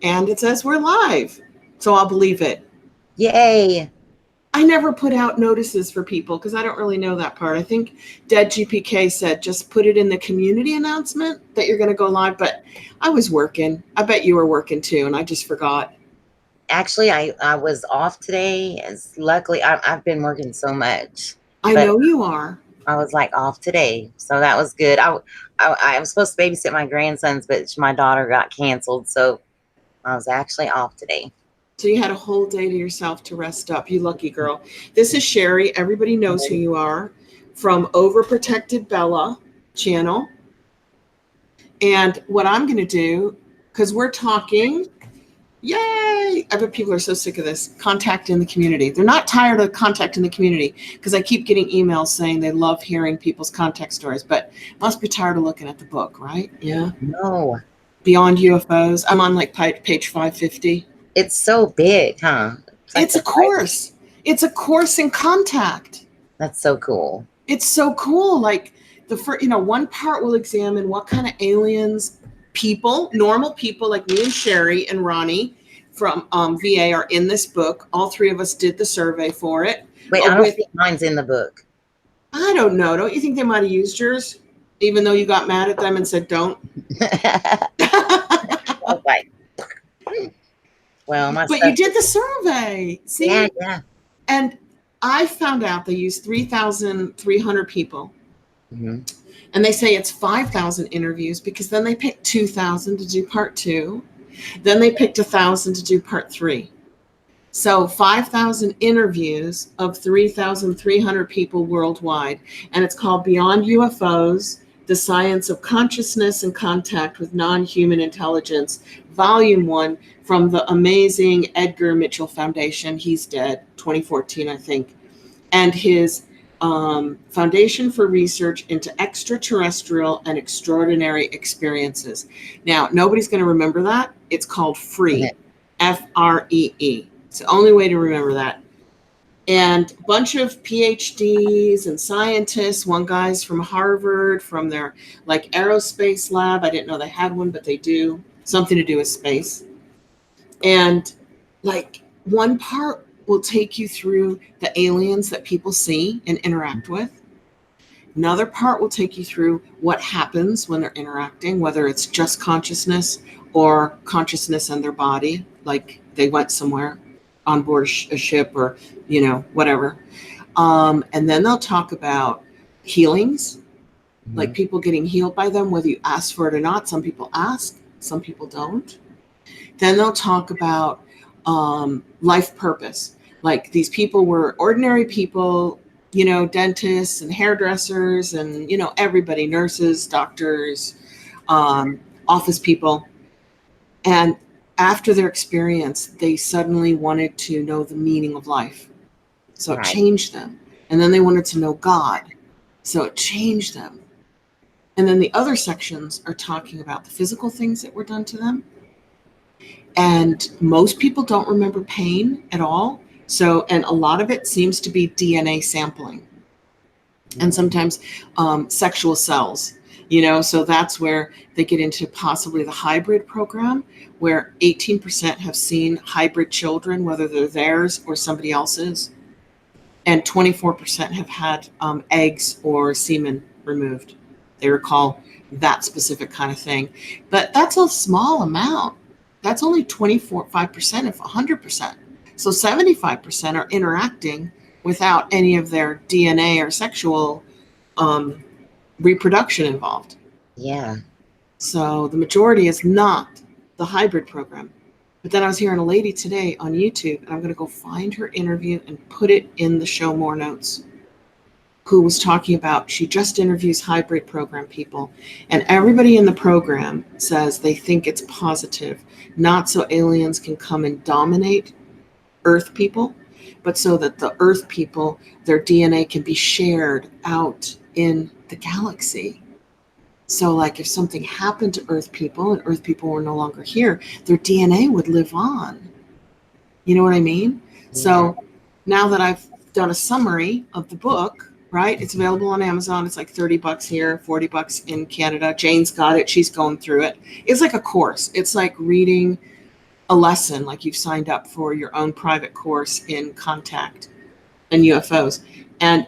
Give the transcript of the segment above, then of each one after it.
And it says we're live. So I'll believe it. Yay. I never put out notices for people because I don't really know that part. I think Dead GPK said just put it in the community announcement that you're going to go live. But I was working. I bet you were working too, and I just forgot. Actually, I was off today. As luckily, I've been working so much. I But know you are. I was like off today, so that was good. I was supposed to babysit my grandsons, but my daughter got canceled, so I was actually off today. So you had a whole day to yourself to rest up. You lucky girl. This is Sherry. Everybody knows who you are from Overprotected Bella channel. And what I'm going to do, because we're talking, yay! I bet people are so sick of this. Contact in the community. They're not tired of contact in the community because I keep getting emails saying they love hearing people's contact stories, but must be tired of looking at the book, right? Yeah. No. Beyond UFOs. I'm on like page 550. It's so big, huh? It's a course. It's a course in contact. That's so cool. It's so cool. Like the first, one part will examine what kind of aliens people, normal people like me and Sherry and Ronnie from VA are in this book. All three of us did the survey for it. Wait, I don't think mine's in the book. I don't know. Don't you think they might have used yours, even though you got mad at them and said don't? Okay. Well, but you did the survey. See? Yeah. And I found out they used 3,300 people. Mm-hmm. And they say it's 5,000 interviews because then they picked 2,000 to do part 2. Then they picked 1,000 to do part 3. So 5,000 interviews of 3,300 people worldwide. And it's called Beyond UFOs, The Science of Consciousness and Contact with Non-Human Intelligence, Volume 1, from the amazing Edgar Mitchell Foundation. He's dead, 2014, I think. And his Foundation for Research into Extraterrestrial and Extraordinary Experiences. Now, nobody's going to remember that. It's called FREE, F-R-E-E. It's the only way to remember that. And a bunch of PhDs and scientists. One guy's from Harvard, from their aerospace lab. I didn't know they had one, but they do. Something to do with space. And one part will take you through the aliens that people see and interact with. Another part will take you through what happens when they're interacting, whether it's just consciousness or consciousness and their body, like they went somewhere on board a ship or, whatever. And then they'll talk about healings, like people getting healed by them, whether you ask for it or not. Some people ask, some people don't. Then they'll talk about life purpose. Like these people were ordinary people, dentists and hairdressers and, everybody, nurses, doctors, office people. And after their experience, they suddenly wanted to know the meaning of life. So it changed them. And then they wanted to know God. So it changed them. And then the other sections are talking about the physical things that were done to them. And most people don't remember pain at all. So, and a lot of it seems to be DNA sampling and sometimes sexual cells, so that's where they get into possibly the hybrid program, where 18% have seen hybrid children, whether they're theirs or somebody else's. And 24% have had eggs or semen removed. They recall that specific kind of thing. But that's a small amount. That's only 5% of 100%. So 75% are interacting without any of their DNA or sexual reproduction involved. Yeah. So the majority is not the hybrid program. But then I was hearing a lady today on YouTube, and I'm going to go find her interview and put it in the show more notes, who was talking about she just interviews hybrid program people. And everybody in the program says they think it's positive, not so aliens can come and dominate Earth people, but so that the Earth people, their DNA can be shared out in the galaxy. So if something happened to Earth people and Earth people were no longer here, their DNA would live on. You know what I mean? Yeah. So now that I've done a summary of the book, right? It's available on Amazon. It's like $30 here, $40 in Canada. Jane's got it. She's going through it. It's like a course. It's like reading a lesson, like you've signed up for your own private course in contact and UFOs. And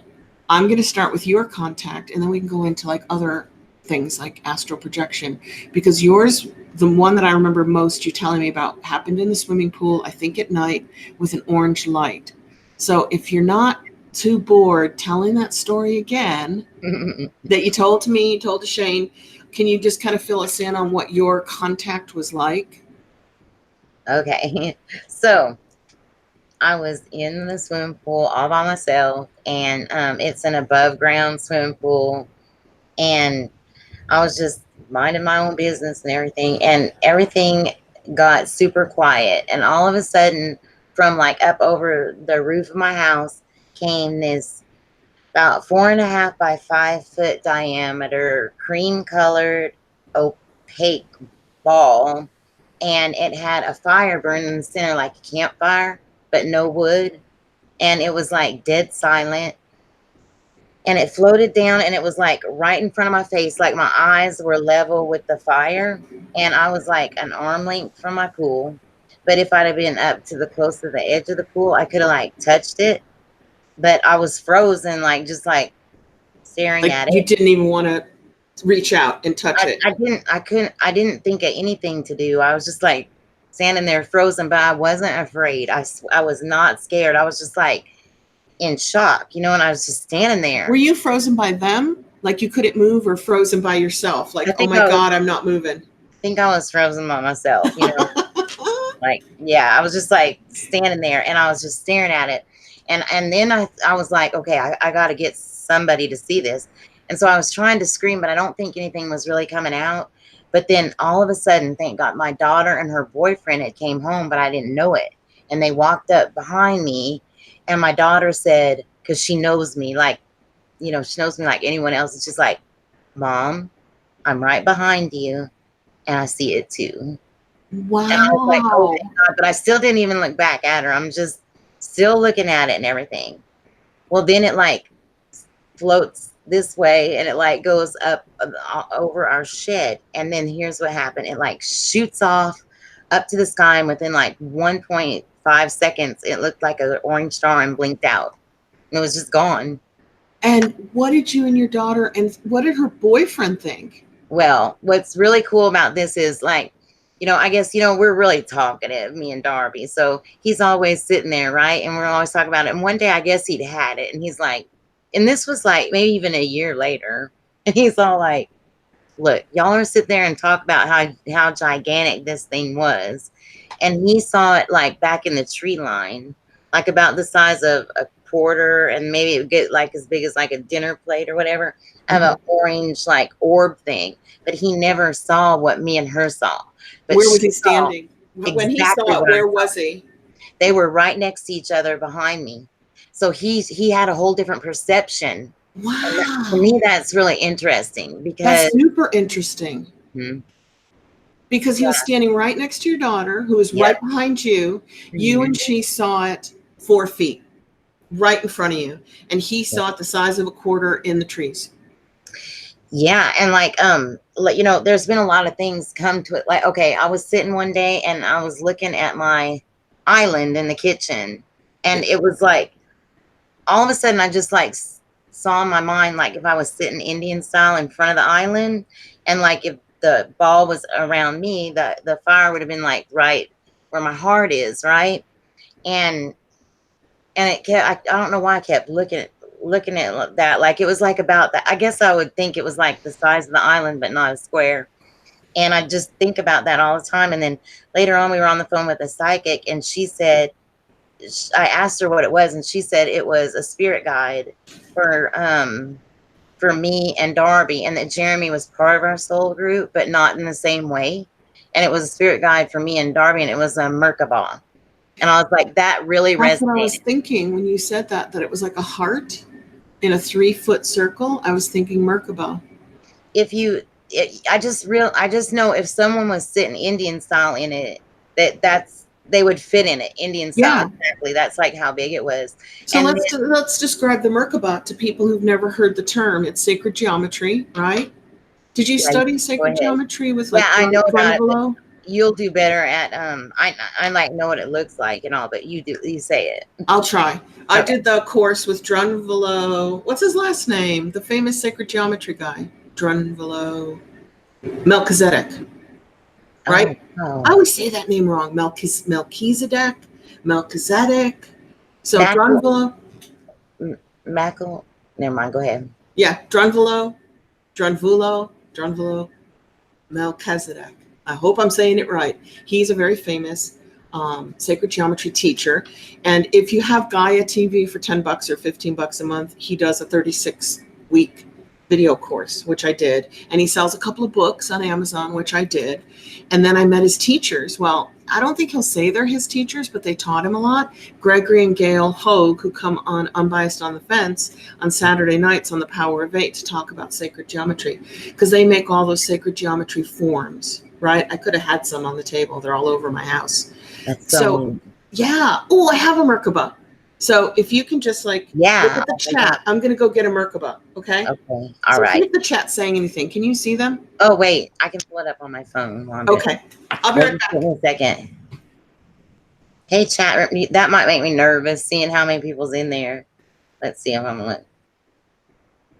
I'm going to start with your contact, and then we can go into like other things like astral projection, because yours, the one that I remember most you telling me about, happened in the swimming pool, I think at night, with an orange light. So if you're not too bored telling that story again that you told to me, you told to Shane, can you just kind of fill us in on what your contact was like? Okay. So I was in the swimming pool all by myself, and it's an above ground swimming pool, and I was just minding my own business and everything got super quiet. And all of a sudden, from like up over the roof of my house came this about 4.5 by 5 foot diameter, cream colored, opaque ball. And it had a fire burning in the center, like a campfire, but no wood. And it was like dead silent. And it floated down, and it was like right in front of my face. Like my eyes were level with the fire. And I was like an arm length from my pool. But if I'd have been up to the close to the edge of the pool, I could have like touched it. But I was frozen, like just like staring Like at you it. didn't even want to reach out and touch it. I didn't think of anything to do. I was just like standing there frozen, but I wasn't afraid. I was not scared. I was just like in shock, and I was just standing there. Were you frozen by them? Like you couldn't move, or frozen by yourself? Like, oh my God, I'm not moving. I think I was frozen by myself, Like, yeah, I was just like standing there, and I was just staring at it. And then I was like, okay, I got to get somebody to see this. And so I was trying to scream, but I don't think anything was really coming out. But then all of a sudden, thank God, my daughter and her boyfriend had came home, but I didn't know it. And they walked up behind me, and my daughter said, because she knows me, like, she knows me like anyone else. It's just like, Mom, I'm right behind you, and I see it too. Wow. And I was like, oh, thank God. But I still didn't even look back at her. I'm just still looking at it and everything. Well, then it like floats this way, and it like goes up over our shed. And then here's what happened. It like shoots off up to the sky, and within like 1.5 seconds, it looked like an orange star and blinked out. And it was just gone. And what did you and your daughter, and what did her boyfriend think? Well, what's really cool about this is like, I guess, we're really talkative, me and Darby. So he's always sitting there, right? And we're always talking about it. And one day, I guess he'd had it. And he's like, and this was like maybe even a year later. And he's all like, look, y'all are sitting there and talk about how gigantic this thing was. And he saw it like back in the tree line, like about the size of a quarter, and maybe it would get like as big as like a dinner plate or whatever, of an orange like orb thing. But he never saw what me and her saw. But where was he standing? When he exactly saw it, where was he? They were right next to each other behind me. So he had a whole different perception. Wow. To me, that's really interesting because that's super interesting. Hmm. Because he was standing right next to your daughter, who was right behind you. You and she saw it 4 feet right in front of you, and he saw it the size of a quarter in the trees. Yeah. And like, there's been a lot of things come to it. Like, okay, I was sitting one day and I was looking at my island in the kitchen, and it was like, all of a sudden I just like saw in my mind, like if I was sitting Indian style in front of the island, and like if the ball was around me, the fire would have been like right where my heart is, right? And it kept, I don't know why I kept looking at that, like it was like about that. I guess I would think it was like the size of the island, but not a square. And I just think about that all the time. And then later on, we were on the phone with a psychic, and she said, I asked her what it was, and she said it was a spirit guide for me and Darby, and that Jeremy was part of our soul group, but not in the same way. And it was a spirit guide for me and Darby, and it was a Merkaba. And I was like, that really resonated. That's what I was thinking when you said that it was like a heart in a 3-foot circle. I was thinking Merkaba. I just know if someone was sitting Indian style in it, they would fit in it Indian style. Yeah. Exactly. That's like how big it was. So let's describe the Merkaba to people who've never heard the term. It's sacred geometry, right? Did you study sacred geometry with like I know about it. you'll do better at I like know what it looks like and all, but you say it. I'll try. I Okay. did the course with Drunvalo. What's his last name? The famous sacred geometry guy. Drunvalo Melchizedek. Oh, Right? I oh. always say that name wrong. Melchizedek. Melchizedek. So Mac Drunvalo. Mackle. Never mind. Go ahead. Yeah, Drunvalo, Melchizedek. I hope I'm saying it right. He's a very famous sacred geometry teacher. And if you have Gaia TV for $10 or $15 a month, he does a 36-week video course, which I did. And he sells a couple of books on Amazon, which I did. And then I met his teachers. Well, I don't think he'll say they're his teachers, but they taught him a lot. Gregory and Gail Hogue, who come on Unbiased on the Fence on Saturday nights on the Power of Eight to talk about sacred geometry, because they make all those sacred geometry forms, right? I could have had some on the table. They're all over my house. That's So yeah. Oh, I have a Merkaba. So if you can just like look yeah. at the chat, I'm going to go get a Merkaba. Okay. Okay. All So see right. if the chat's saying anything. Can you see them? Oh wait, I can pull it up on my phone. While I'm doing Okay. I'll be it. right back. Give me a second. Hey, chat. That might make me nervous seeing how many people's in there. Let's see if I'm gonna look.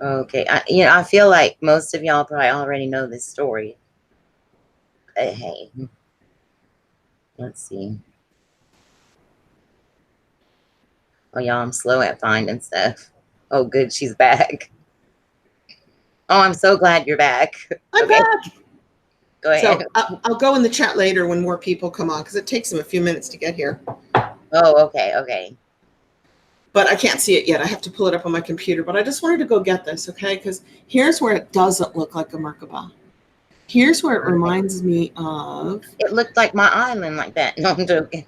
Okay. I feel like most of y'all probably already know this story. Hey, let's see. Oh, y'all, I'm slow at finding stuff. Oh, good, she's back. Oh, I'm so glad you're back. I'm Okay, back. go ahead. So I'll go in the chat later when more people come on because it takes them a few minutes to get here. Oh, okay. But I can't see it yet. I have to pull it up on my computer. But I just wanted to go get this, okay? Because here's where it doesn't look like a Merkaba. Here's where it reminds me of. It looked like my island like that. No, I'm joking.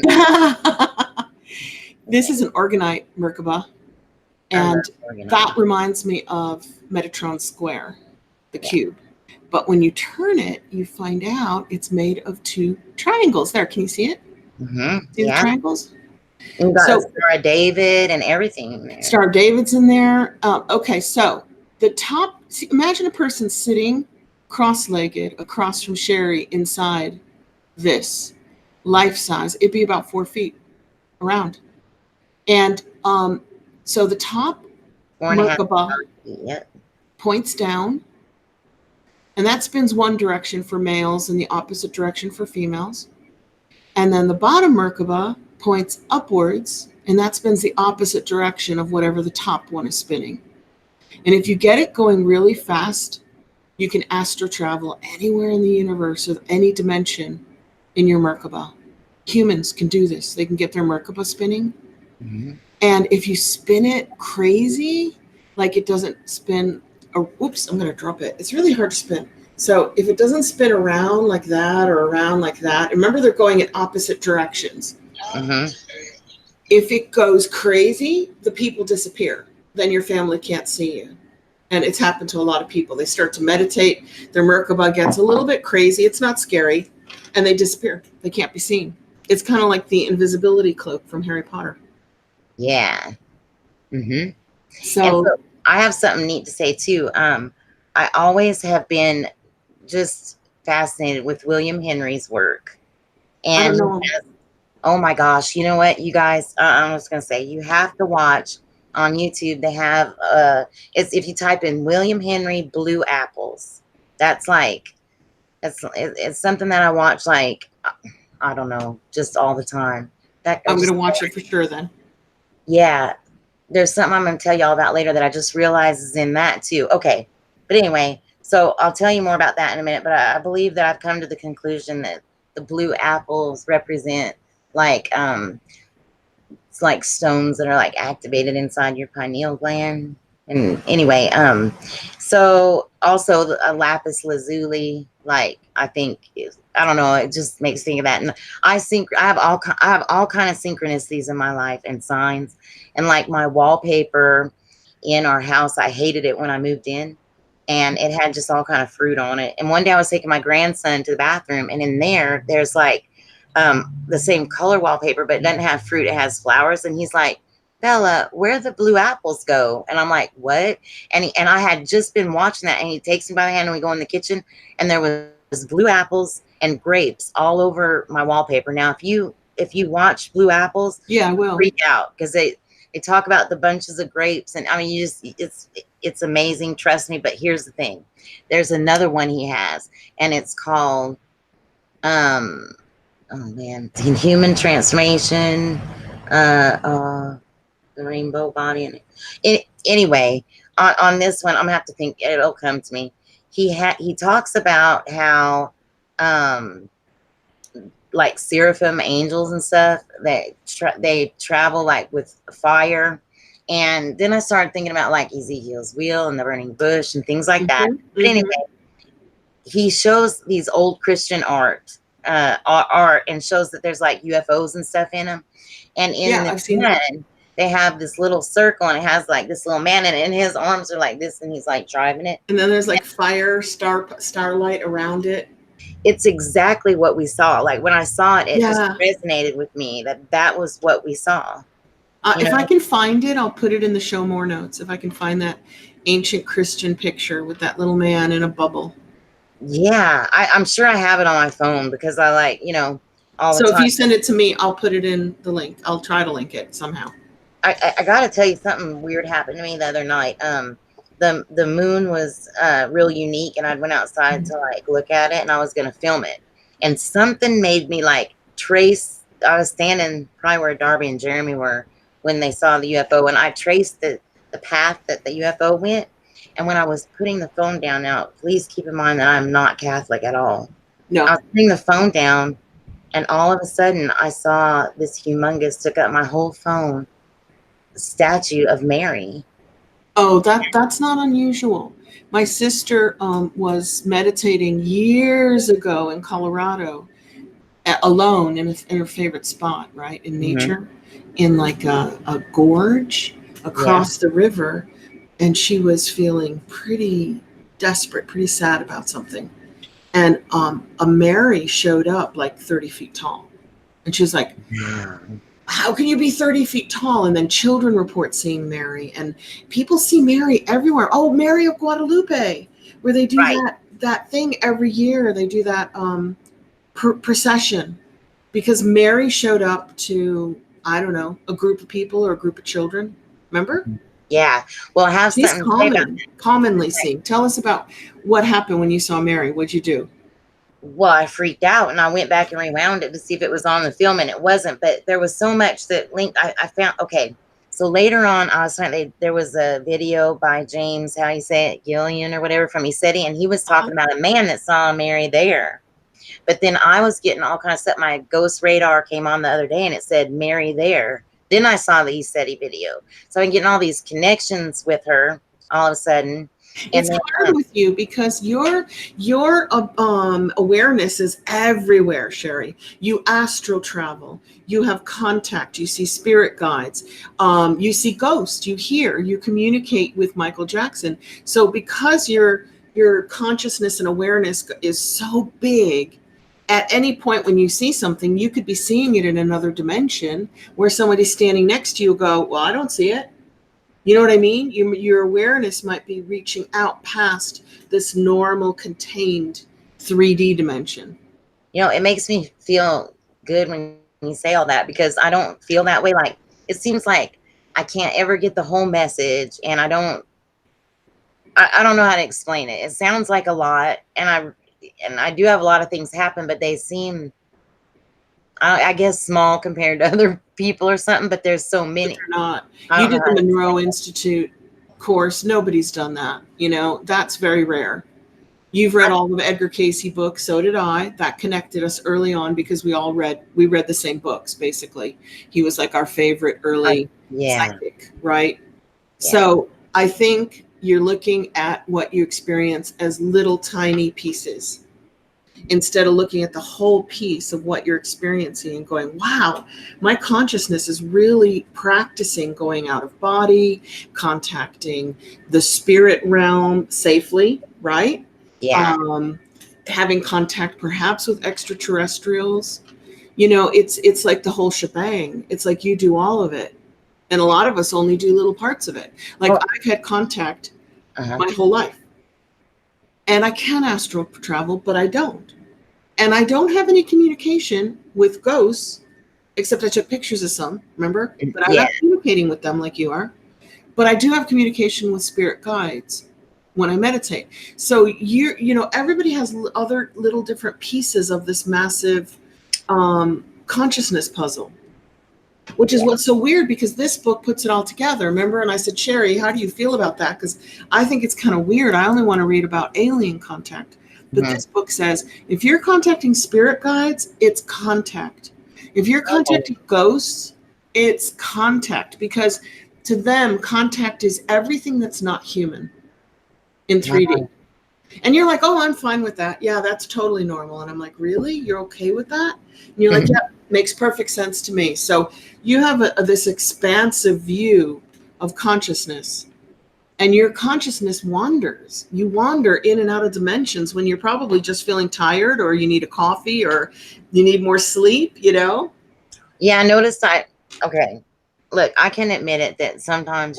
This is an Organite Merkaba. And that reminds me of Metatron Square, the cube. But when you turn it, you find out it's made of two triangles. There, can you see it? Mm-hmm. See the triangles? You got Star of David and everything in there. Star of David's in there. Okay, so the top, imagine a person sitting cross-legged across from Sherry inside this, life size. It'd be about 4 feet around. And so the top Merkaba points down, and that spins one direction for males and the opposite direction for females. And then the bottom Merkaba points upwards, and that spins the opposite direction of whatever the top one is spinning. And if you get it going really fast, you can astro travel anywhere in the universe of any dimension in your Merkaba. Humans can do this. They can get their Merkaba spinning. Mm-hmm. And if you spin it crazy, like it doesn't spin, or oops, I'm going to drop it. It's really hard to spin. So if it doesn't spin around like that or around like that, remember they're going in opposite directions. Mm-hmm. If it goes crazy, the people disappear. Then your family can't see you. And it's happened to a lot of people. They start to meditate. Their Merkaba gets a little bit crazy. It's not scary. And they disappear. They can't be seen. It's kind of like the invisibility cloak from Harry Potter. Yeah. Mm-hmm. So I have something neat to say too. I always have been just fascinated with William Henry's work. And oh my gosh, you know what, you guys, I was going to say, you have to watch on YouTube. They have, it's if you type in William Henry blue apples, that's like, it's something that I watch like, I don't know, just all the time. I'm going to watch it for sure then. Yeah. There's something I'm going to tell y'all about later that I just realized is in that too. Okay. But anyway, so I'll tell you more about that in a minute, but I believe that I've come to the conclusion that the blue apples represent like, it's like stones that are like activated inside your pineal gland. And anyway, so also a lapis lazuli, like I think is, I don't know, it just makes me think of that. And I have all kind of synchronicities in my life and signs. And like my wallpaper in our house, I hated it when I moved in, and it had just all kind of fruit on it. And one day I was taking my grandson to the bathroom, and in there's like the same color wallpaper, but it doesn't have fruit, it has flowers. And he's like, Bella, where the blue apples go? And I'm like, what? And I had just been watching that, and he takes me by the hand and we go in the kitchen, and there was blue apples and grapes all over my wallpaper. Now, if you watch Blue Apples, Yeah, I will. freak out because they talk about the bunches of grapes, and I mean, you just it's amazing. Trust me. But here's the thing: there's another one he has, and it's called oh man, Human Transformation, the Rainbow Body, and anyway, on this one, I'm gonna have to think. It'll come to me. He talks about how like seraphim angels and stuff that they travel like with fire. And then I started thinking about like Ezekiel's wheel and the burning bush and things like that. But anyway, he shows these old Christian art and shows that there's like UFOs and stuff in them. And in I've seen that. they have this little circle, and it has like this little man in it, and his arms are like this, and he's like driving it. And then there's like fire, starlight around it. It's exactly what we saw. Like when I saw it, it just Yeah. resonated with me that was what we saw. If I can find it, I'll put it in the show more notes. If I can find that ancient Christian picture with that little man in a bubble. Yeah, I'm sure I have it on my phone because I like, all the So time. if you send it to me, I'll put it in the link. I'll try to link it somehow. I gotta tell you, something weird happened to me the other night. The moon was real unique, and I went outside to like look at it, and I was gonna film it, and something made me like trace. I was standing probably where Darby and Jeremy were when they saw the UFO, and I traced the path that the UFO went. And when I was putting the phone down, now please keep in mind that I'm not Catholic at all. No. I was putting the phone down, and all of a sudden I saw this humongous, took up my whole phone, statue of Mary. Oh, that's not unusual. My sister was meditating years ago in Colorado, alone in her favorite spot, right, in nature, in like a gorge across the river, and she was feeling pretty desperate, pretty sad about something. And a Mary showed up like 30 feet tall. And she was like, how can you be 30 feet tall? And then children report seeing Mary, and people see Mary everywhere. Oh, Mary of Guadalupe, where they do that thing every year. They do that procession because Mary showed up to, I don't know, a group of people or a group of children. Remember? Yeah. Well, I have She's something commonly seen. Tell us about what happened when you saw Mary. What'd you do? Well, I freaked out, and I went back and rewound it to see if it was on the film, and it wasn't. But there was so much that linked. I found, okay. So later on, I was trying. There was a video by James, how you say it, Gillian or whatever, from ESETI, and he was talking about a man that saw Mary there. But then I was getting all kinds of stuff. My ghost radar came on the other day, and it said Mary there. Then I saw the ESETI video, so I'm getting all these connections with her all of a sudden. It's hard with you because your awareness is everywhere, Sherry. You astral travel, you have contact, you see spirit guides, you see ghosts, you hear, you communicate with Michael Jackson. So because your consciousness and awareness is so big, at any point when you see something, you could be seeing it in another dimension where somebody's standing next to you go, well, I don't see it. You know what I mean? Your awareness might be reaching out past this normal contained 3D dimension. It makes me feel good when you say all that, because I don't feel that way. Like, it seems like I can't ever get the whole message, and I don't know how to explain it. It sounds like a lot, and I do have a lot of things happen, but they seem, I guess, small compared to other people or something, but there's so many. They're not. You did the Monroe Institute course. Nobody's done that. That's very rare. You've read all of Edgar Cayce books. So did I. That connected us early on because we read the same books, basically. He was like our favorite early psychic, right? Yeah. So I think you're looking at what you experience as little tiny pieces, instead of looking at the whole piece of what you're experiencing and going, wow, my consciousness is really practicing going out of body, contacting the spirit realm safely, right? Yeah. Having contact perhaps with extraterrestrials. It's like the whole shebang. It's like you do all of it. And a lot of us only do little parts of it. Like I've had contact my whole life. And I can astral travel, but I don't. And I don't have any communication with ghosts, except I took pictures of some, remember? But I'm Yeah. not communicating with them like you are. But I do have communication with spirit guides when I meditate. So everybody has other little different pieces of this massive consciousness puzzle, which is what's so weird, because this book puts it all together. Remember? And I said, Sherry, how do you feel about that? Because I think it's kind of weird. I only want to read about alien contact. But this book says, if you're contacting spirit guides, it's contact. If you're contacting ghosts, it's contact, because to them, contact is everything that's not human in 3D. And you're like, oh, I'm fine with that. Yeah, that's totally normal. And I'm like, really? You're okay with that? And you're like, yeah, makes perfect sense to me. So you have this expansive view of consciousness, and your consciousness wanders. You wander in and out of dimensions when you're probably just feeling tired, or you need a coffee, or you need more sleep, Yeah, I noticed okay, look, I can admit it that sometimes,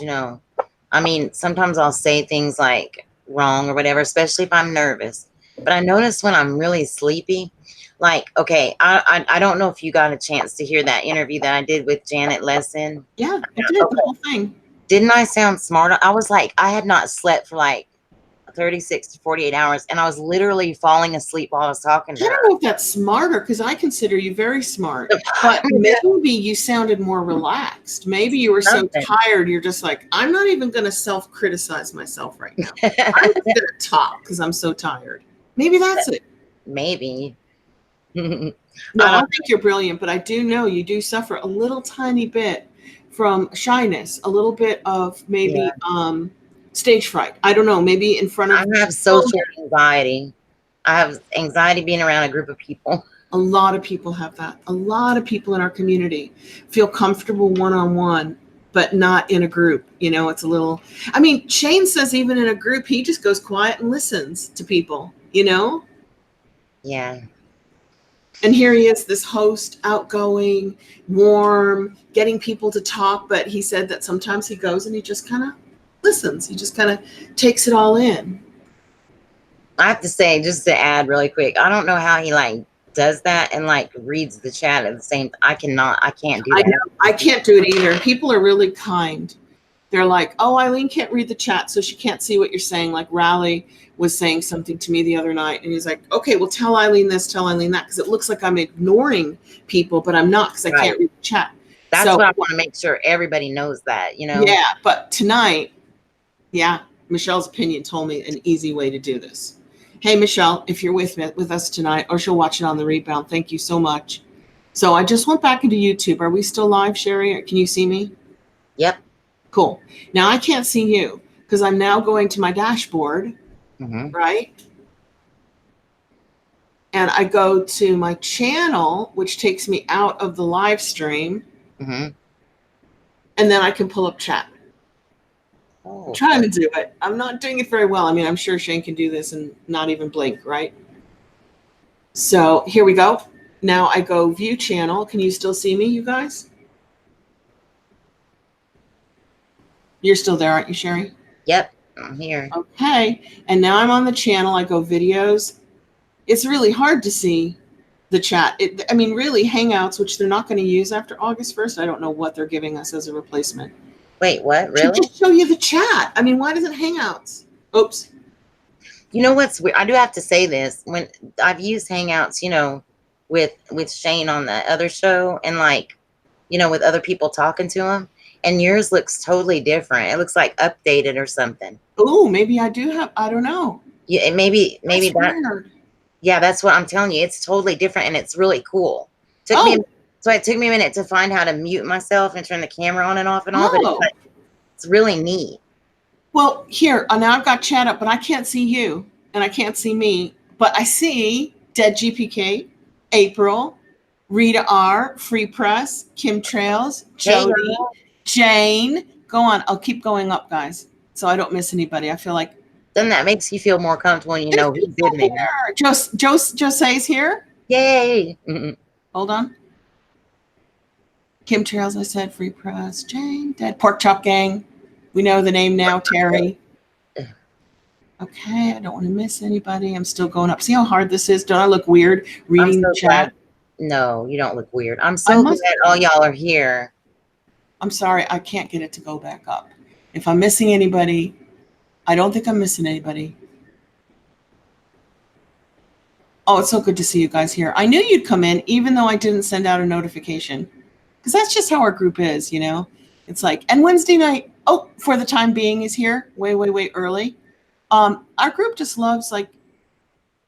sometimes I'll say things like wrong or whatever, especially if I'm nervous. But I notice when I'm really sleepy, like, okay, I don't know if you got a chance to hear that interview that I did with Janet Lesson. Yeah, I did the whole thing. Didn't I sound smart? I was like, I had not slept for like 36 to 48 hours, and I was literally falling asleep while I was talking to her. I don't know if that's smarter, because I consider you very smart, but maybe you sounded more relaxed. Maybe you were so tired, you're just like, I'm not even going to self-criticize myself right now. I'm just going to talk because I'm so tired. Maybe that's it. Maybe. No, I think you're brilliant, but I do know you do suffer a little tiny bit from shyness, a little bit of maybe stage fright. I don't know, maybe in front of. I have social anxiety. I have anxiety being around a group of people. A lot of people have that. A lot of people in our community feel comfortable one-on-one, but not in a group. It's a little, Shane says even in a group, he just goes quiet and listens to people, Yeah. And here he is, this host, outgoing, warm, getting people to talk. But he said that sometimes he goes and he just kind of listens. He just kind of takes it all in. I have to say, just to add really quick, I don't know how he does that and reads the chat at the same time. I can't do that. I know. I can't do it either. People are really kind. They're like, oh, Eileen can't read the chat, so she can't see what you're saying. Like Raleigh was saying something to me the other night, and he's like, okay, well, tell Eileen this, tell Eileen that, because it looks like I'm ignoring people, but I'm not, because I can't read the chat. That's what I want to make sure everybody knows that, Yeah, but tonight, Michelle's opinion told me an easy way to do this. Hey, Michele, if you're with us tonight, or she'll watch it on the rebound, thank you so much. So I just went back into YouTube. Are we still live, Sherry? Can you see me? Yep. Cool. Now I can't see you because I'm now going to my dashboard, right? And I go to my channel, which takes me out of the live stream. And then I can pull up chat. I'm trying to do it. I'm not doing it very well. I'm sure Shane can do this and not even blink, right? So here we go. Now I go view channel. Can you still see me, you guys? You're still there, aren't you, Sherry? Yep, I'm here. Okay. And now I'm on the channel. I go videos. It's really hard to see the chat. Really, Hangouts, which they're not going to use after August 1st. I don't know what they're giving us as a replacement. Wait, what? Really? To just show you the chat. Why doesn't Hangouts? Oops. You know what's weird? I do have to say this. When I've used Hangouts, with Shane on the other show, and with other people talking to him, and yours looks totally different. It looks like updated or something. Oh, maybe I do have. I don't know. Yeah, maybe That's that. Weird. Yeah, that's what I'm telling you. It's totally different, and it's really cool. It took me a minute to find how to mute myself and turn the camera on and off and all. But it's really neat. Well, here now I've got chat up, but I can't see you, and I can't see me. But I see Dead GPK, April, Rita R, Free Press, Kim Trails, Jody. Jane, go on. I'll keep going up, guys, so I don't miss anybody. I feel like. Then that makes you feel more comfortable when you know who's in there. Jose's here. Yay. Hold on. Kim Trails, I said. Free Press. Jane, Dead Pork Chop Gang. We know the name now, Terry. Okay, I don't want to miss anybody. I'm still going up. See how hard this is? Don't I look weird I'm reading the so glad. chat? No, you don't look weird. I'm I so glad must. all y'all are here. I'm sorry, I can't get it to go back up. If I'm missing anybody, I don't think I'm missing anybody. Oh, it's so good to see you guys here. I knew you'd come in, even though I didn't send out a notification. Because that's just how our group is, you know? It's like, and Wednesday night, oh, for the time being is here, way, way, way early. Our group just loves like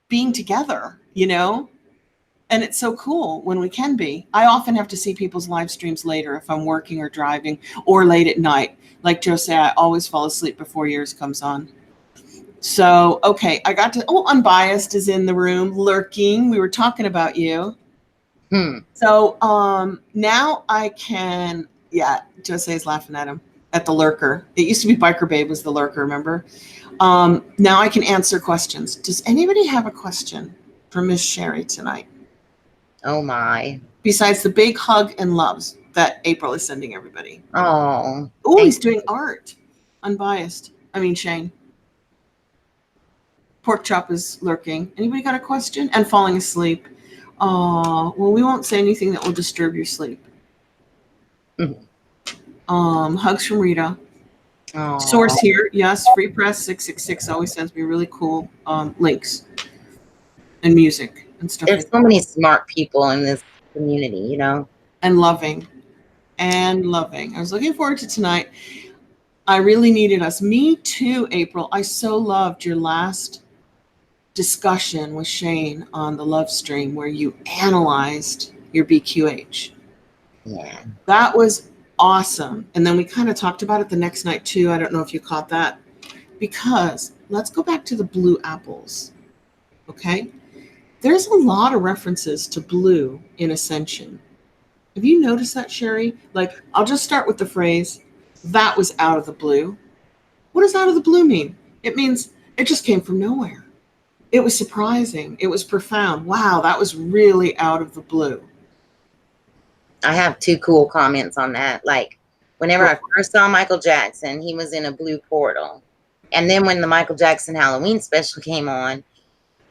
being together, you know? And it's so cool when we can be. I often have to see people's live streams later if I'm working or driving or late at night. Like Joe said, I always fall asleep before yours comes on. So, okay, I got to, oh, Unbiased is in the room lurking. We were talking about you. So now I can, yeah, Jose's laughing at him, at the lurker. It used to be Biker Babe was the lurker, remember? Now I can answer questions. Does anybody have a question for Miss Sherry tonight? Oh my. Besides the big hug and loves that April is sending everybody. Oh. Oh, he's doing art. Unbiased. I mean, Shane. Pork Chop is lurking. Anybody got a question? And falling asleep. Well, we won't say anything that will disturb your sleep. Hugs from Rita. Oh. Source here. Yes, Free Press 666 always sends me really cool links and music and stuff. There's so many smart people in this community, you know? And loving. And loving. I was looking forward to tonight. I really needed us. Me too, April. I so loved your last discussion with Shane on the love stream where you analyzed your BQH. Yeah. That was awesome. And then we kind of talked about it the next night too. I don't know if you caught that. Because let's go back to the blue apples. Okay? There's a lot of references to blue in Ascension. Have you noticed that, Sherry? Like, I'll just start with the phrase, that was out of the blue. What does out of the blue mean? It means it just came from nowhere. It was surprising. It was profound. Wow, that was really out of the blue. I have two cool comments on that. Like, whenever I first saw Michael Jackson, he was in a blue portal. And then when the Michael Jackson Halloween special came on,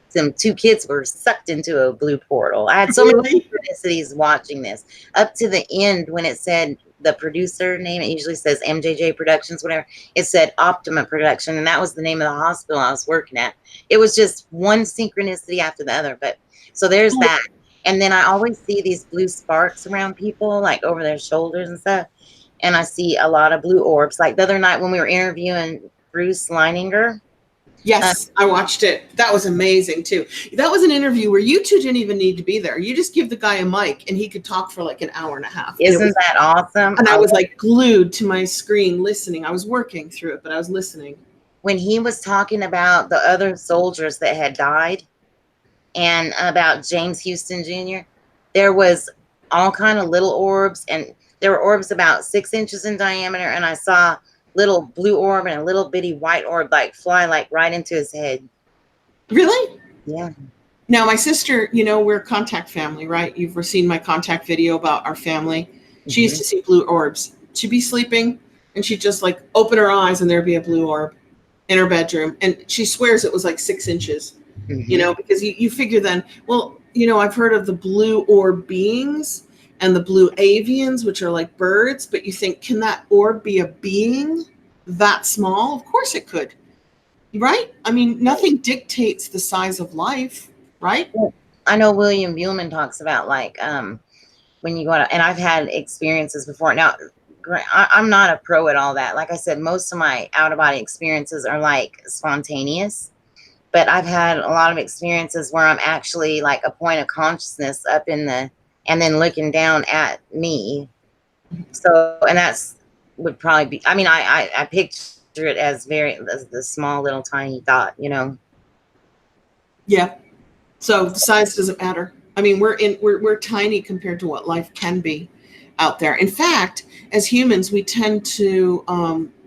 some two kids were sucked into a blue portal. I had so many synchronicities watching this. Up to the end when it said the producer name, it usually says MJJ Productions, whatever. It said Optima Production, and that was the name of the hospital I was working at. It was just one synchronicity after the other. But so there's that. And then I always see these blue sparks around people, like over their shoulders and stuff. And I see a lot of blue orbs. Like the other night when we were interviewing Bruce Leininger. Yes, I watched it. That was amazing too. That was an interview where you two didn't even need to be there. You just give the guy a mic and he could talk for like an hour and a half. Isn't that awesome? And I was like glued to my screen listening. I was working through it, but I was listening. When he was talking about the other soldiers that had died and about James Houston Jr., there was all kind of little orbs, and there were orbs about 6 inches in diameter, and I saw little blue orb and a little bitty white orb like fly like right into his head. Really? Yeah. Now my sister, you know, we're a contact family, right? You've seen my contact video about our family. She used to see blue orbs. She'd be sleeping and she'd just like open her eyes and there'd be a blue orb in her bedroom. And she swears it was like 6 inches, you know, because you figure then, well, you know, I've heard of the blue orb beings and the blue avians, which are like birds, but you think, can that orb be a being that small? Of course it could, right? I mean, nothing dictates the size of life, right? I know William Buhlman talks about like when you go to, and I've had experiences before. Now, I'm not a pro at all that. Like I said, most of my out-of-body experiences are like spontaneous, but I've had a lot of experiences where I'm actually like a point of consciousness up in the, and then looking down at me. So, and that's would probably be, I mean, I picture it as the small little tiny dot, you know? Yeah. So the size doesn't matter. I mean, we're tiny compared to what life can be out there. In fact, as humans, we tend to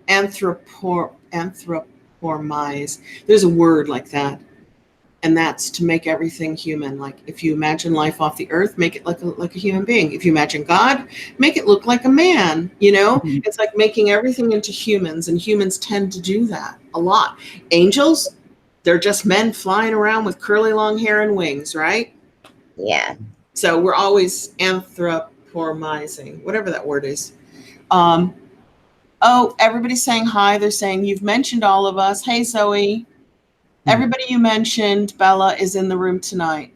anthropomorphize. There's a word like that. And that's to make everything human. Like if you imagine life off the earth, make it like a human being. If you imagine God, make it look like a man, you know? It's like making everything into humans, and humans tend to do that a lot. Angels, They're just men flying around with curly long hair and wings, right? Yeah. So we're always anthropomizing, whatever that word is. Oh, everybody's saying hi. They're saying you've mentioned all of us. Hey, Zoe. Everybody you mentioned, Bella, is in the room tonight.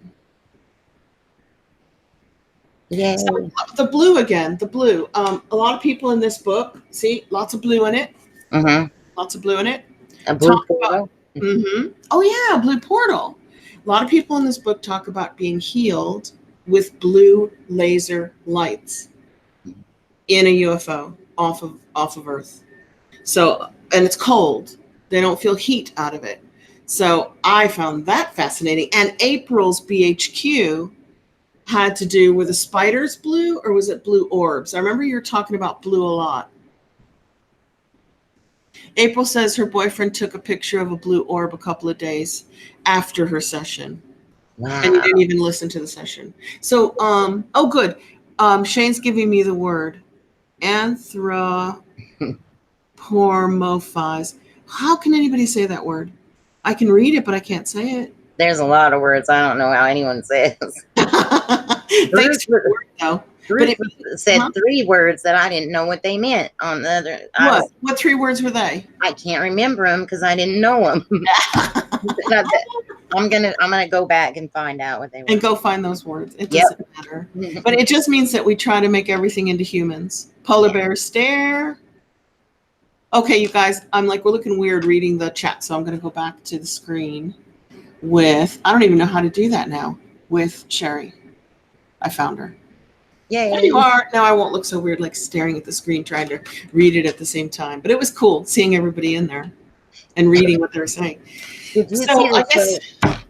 Yeah. So the blue again, the blue. A lot of people in this book, see, lots of blue in it. Mm-hmm. Lots of blue in it. A blue portal. Oh, yeah, blue portal. A lot of people in this book talk about being healed with blue laser lights in a UFO off of Earth. So, and it's cold. They don't feel heat out of it. So I found that fascinating. And April's BHQ had to do with a spider's blue, or was it blue orbs? I remember you were talking about blue a lot. April says her boyfriend took a picture of a blue orb a couple of days after her session. Wow. And you didn't even listen to the session. So, oh, good. Shane's giving me the word. Anthropomorphize. How can anybody say that word? I can read it, but I can't say it. There's a lot of words I don't know how anyone says. Thanks for the word, though. Bruce said 3 words that I didn't know what they meant. On the other, what 3 words were they? I can't remember them because I didn't know them. I'm gonna go back and find out what they were. And go find those words. It doesn't matter. But it just means that we try to make everything into humans. Polar bear stare. Okay, you guys, we're looking weird reading the chat, so I'm going to go back to the screen with, I don't even know how to do that now, with Sherry. I found her. Yay. There you are. Now I won't look so weird, like staring at the screen, trying to read it at the same time. But it was cool seeing everybody in there and reading what they were saying. So I guess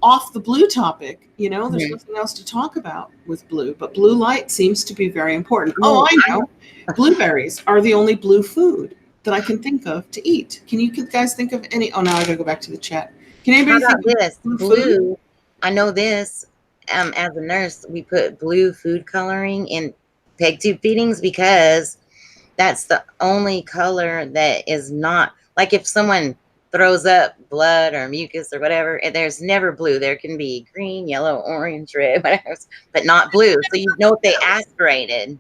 off the blue topic, there's nothing else to talk about with blue, but blue light seems to be very important. Oh, I know. Blueberries are the only blue food that I can think of to eat. Can you guys think of any? Oh, now I gotta go back to the chat. Can anybody think of this blue? I know this. As a nurse, we put blue food coloring in peg tube feedings because that's the only color that is not, like if someone throws up blood or mucus or whatever, there's never blue. There can be green, yellow, orange, red, whatever, but not blue. So you know if they aspirated,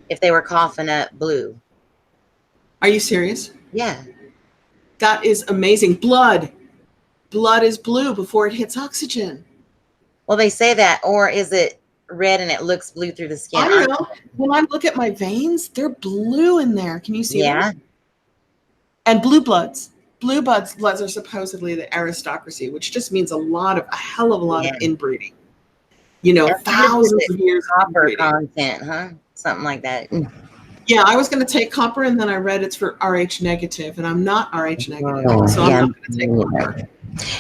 if they were coughing up blue. Are you serious? Yeah. That is amazing. Blood is blue before it hits oxygen. Well, they say that, or is it red and it looks blue through the skin? I don't know. When I look at my veins, they're blue in there. Can you see that? And blue bloods. Blue bloods are supposedly the aristocracy, which just means a hell of a lot of inbreeding. Thousands of years of copper content, huh? Something like that. Yeah, I was going to take copper, and then I read it's for Rh negative, and I'm not Rh negative, so I'm not going to take copper.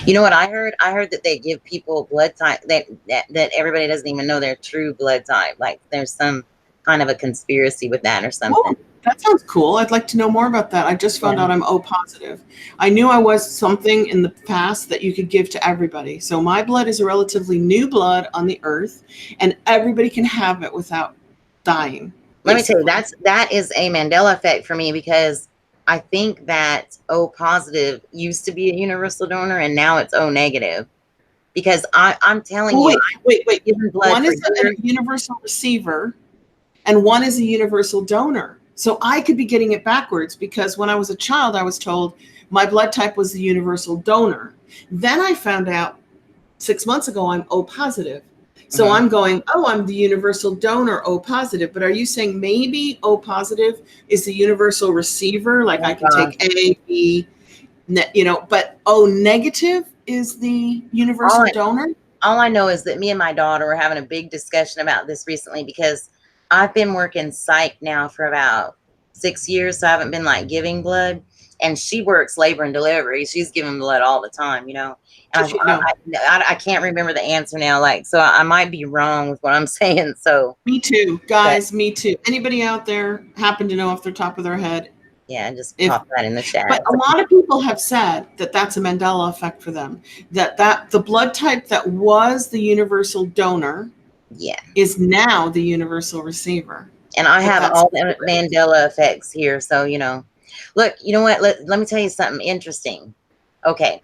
You know what I heard? I heard that they give people blood type that everybody doesn't even know their true blood type. Like there's some kind of a conspiracy with that or something. Oh, that sounds cool. I'd like to know more about that. I just found out I'm O positive. I knew I was something in the past that you could give to everybody. So my blood is a relatively new blood on the earth, and everybody can have it without dying. Let me tell you, that is a Mandela effect for me, because I think that O positive used to be a universal donor and now it's O negative. Because I'm telling you. Wait. One is a universal receiver and one is a universal donor. So I could be getting it backwards, because when I was a child, I was told my blood type was the universal donor. Then I found out 6 months ago I'm O positive. So I'm going, I'm the universal donor, O positive. But are you saying maybe O positive is the universal receiver? Like I can take A, B, but O negative is the universal donor? All I know is that me and my daughter were having a big discussion about this recently, because I've been working psych now for about 6 years. So I haven't been giving blood. And she works labor and delivery. She's giving blood all the time, And I can't remember the answer now. So I might be wrong with what I'm saying. So me too, guys. Me too. Anybody out there happen to know off the top of their head? Yeah, just pop that in the chat. But a lot of people have said that that's a Mandela effect for them. That the blood type that was the universal donor, is now the universal receiver. And I have all the Mandela effects here. So look, you know what? Let me tell you something interesting. Okay.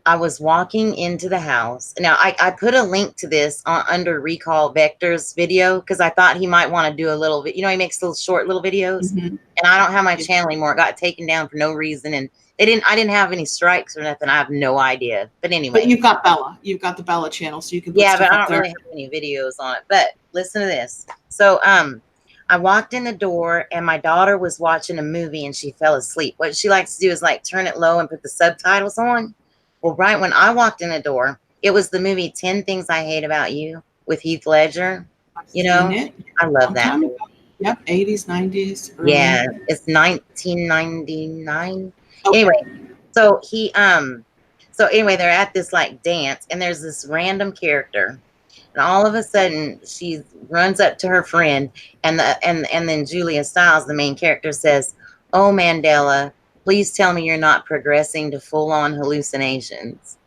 I was walking into the house. Now, I put a link to this under Recall Vector's video because I thought he might want to do a little bit. You know, he makes little short little videos, Mhm. and I don't have my channel anymore. It got taken down for no reason, and I didn't have any strikes or nothing. I have no idea. But anyway, But you've got Bella. You've got the Bella channel, so you can put yeah, stuff but I up don't there. really have any videos on it. But listen to this. So, I walked in the door and my daughter was watching a movie and she fell asleep. What she likes to do is like turn it low and put the subtitles on. Well, right when I walked in the door, it was the movie 10 Things I Hate About You with Heath Ledger. I've You seen know, it. I love Long that time movie. ago. Yep, 80s, 90s, Yeah, early. it's 1999. Okay. Anyway, so so anyway, they're at this like dance and there's this random character. And all of a sudden, she runs up to her friend, and then Julia Stiles, the main character, says, "Oh, Mandela, please tell me you're not progressing to full-on hallucinations."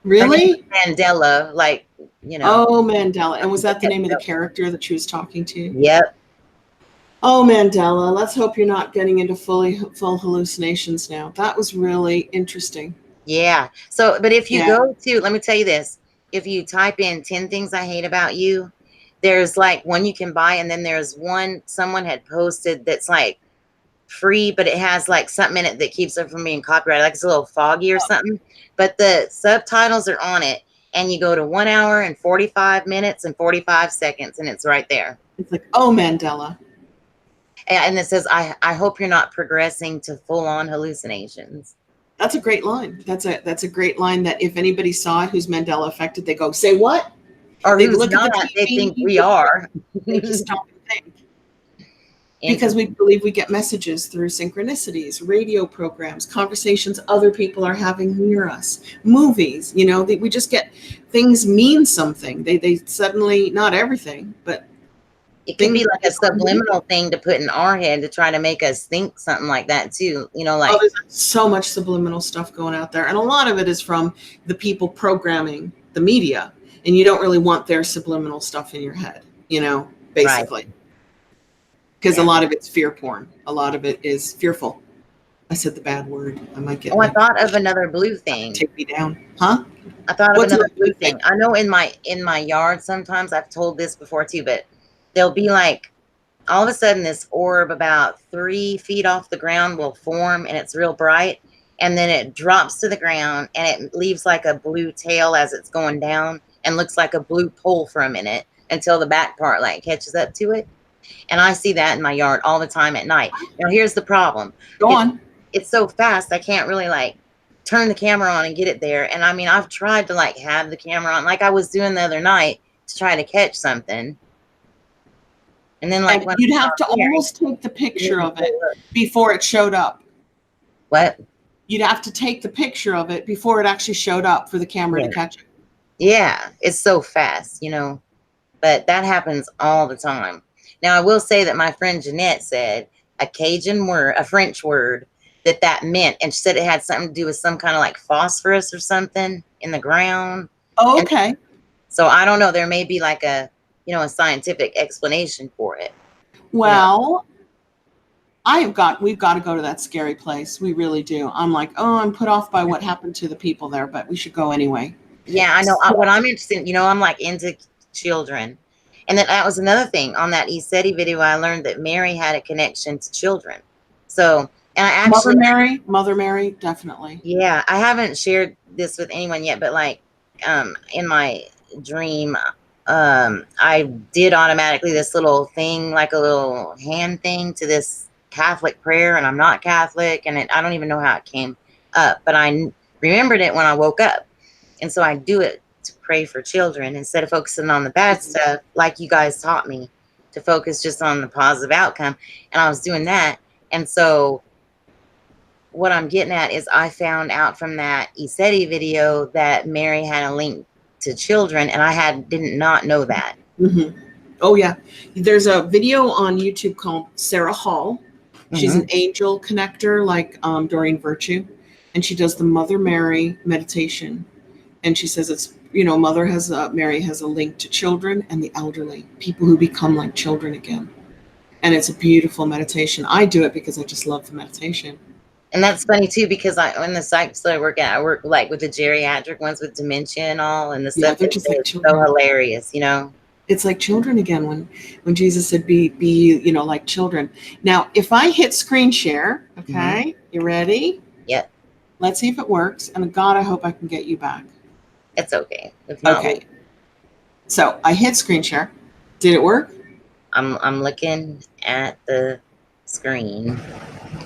Her name is Really? Mandela, like, you know. Oh, Mandela. And was that the name of the character that she was talking to? Yep. Oh, Mandela. Let's hope you're not getting into full hallucinations now. That was really interesting. Yeah. So, but if you Yeah. go to, let me tell you this, if you type in 10 Things I Hate About You, there's like one you can buy, and then there's one someone had posted that's like free, but it has like something in it that keeps it from being copyrighted, like it's a little foggy or something. But the subtitles are on it, and you go to 1 hour and 45 minutes and 45 seconds, and it's right there. It's like, oh, Mandela. And it says, I hope you're not progressing to full-on hallucinations. That's a great line. That's a great line that if anybody saw it who's Mandela affected, they go, say what? Or They'd who's look not, at the they TV, think we are. they just stop and think. Because we believe we get messages through synchronicities, radio programs, conversations other people are having near us, movies, you know, we just get things mean something. They suddenly, not everything, but it could be like a subliminal thing to put in our head to try to make us think something like that too. You know, like, oh, there's so much subliminal stuff going out there. And a lot of it is from the people programming the media. And you don't really want their subliminal stuff in your head, you know, basically. Because a lot of it's fear porn. A lot of it is fearful. I said the bad word. I might get. Oh, I thought of another blue thing. Take me down, huh? I thought of another blue thing. I know in my yard sometimes, I've told this before too, but there'll be like all of a sudden this orb about 3 feet off the ground will form, and it's real bright, and then it drops to the ground and it leaves like a blue tail as it's going down and looks like a blue pole for a minute until the back part like catches up to it. And I see that in my yard all the time at night. Now here's the problem. Go on. It's so fast I can't really like turn the camera on and get it there. And I mean, I've tried to like have the camera on like I was doing the other night to try to catch something. And then like you'd have to almost take the picture of it before it showed up. What? You'd have to take the picture of it before it actually showed up for the camera to catch it. Yeah, it's so fast, you know. But that happens all the time. Now I will say that my friend Jeanette said a Cajun word, a French word, that meant, and she said it had something to do with some kind of like phosphorus or something in the ground. Oh, okay. And so I don't know. There may be like a, you know, a scientific explanation for it. Well, you know? We've got to go to that scary place. We really do. I'm like, oh, I'm put off by what happened to the people there, but we should go anyway. Yeah, I know. What I'm interested in, you know, I'm like into children. And then that was another thing on that ESETI video. I learned that Mary had a connection to children. So, and I actually Mother Mary, definitely. Yeah, I haven't shared this with anyone yet, but like, in my dream, I did automatically this little thing, like a little hand thing to this Catholic prayer, and I'm not Catholic, and I don't even know how it came up, but I remembered it when I woke up, and so I do it to pray for children instead of focusing on the bad stuff, like you guys taught me to focus just on the positive outcome, and I was doing that, and so what I'm getting at is I found out from that ESETI video that Mary had a link to children, and I did not know that. Mm-hmm. Oh yeah, there's a video on YouTube called Sarah Hall. She's an angel connector, like Doreen Virtue, and she does the Mother Mary meditation. And she says it's, you know, Mary has a link to children and the elderly, people who become like children again. And it's a beautiful meditation. I do it because I just love the meditation. And that's funny too, because in the psych store I work at, I work like with the geriatric ones with dementia and all, and the Yeah, stuff they're they just say like is so children. hilarious, you know? It's like children again when Jesus said, be like children. Now, if I hit screen share, okay, you ready? Yep. Let's see if it works. And God, I hope I can get you back. It's okay. If not, Okay. So I hit screen share. Did it work? I'm looking at the screen.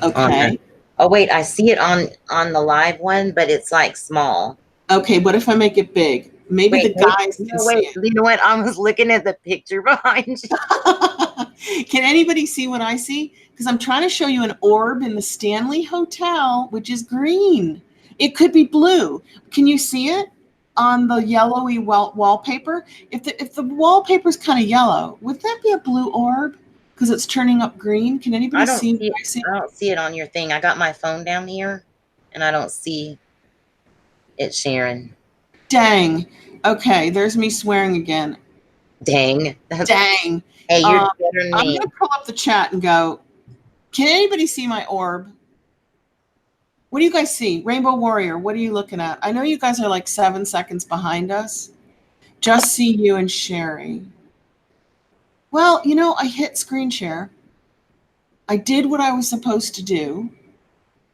Okay. Oh wait, I see it on the live one, but it's like small. Okay, what if I make it big? Maybe the guys can see it. You know what? I was looking at the picture behind you. Can anybody see what I see? Because I'm trying to show you an orb in the Stanley Hotel, which is green. It could be blue. Can you see it on the yellowy wallpaper? If the wallpaper is kind of yellow, would that be a blue orb? Because it's turning up green. Can anybody see what I see? I don't see it on your thing. I got my phone down here, and I don't see it sharing. Dang. Okay, there's me swearing again. Dang. Dang. Hey, you're better than I'm me. going to pull up the chat and go, can anybody see my orb? What do you guys see? Rainbow Warrior, what are you looking at? I know you guys are like 7 seconds behind us. Just see you and Sherry. Well, I hit screen share. I did what I was supposed to do.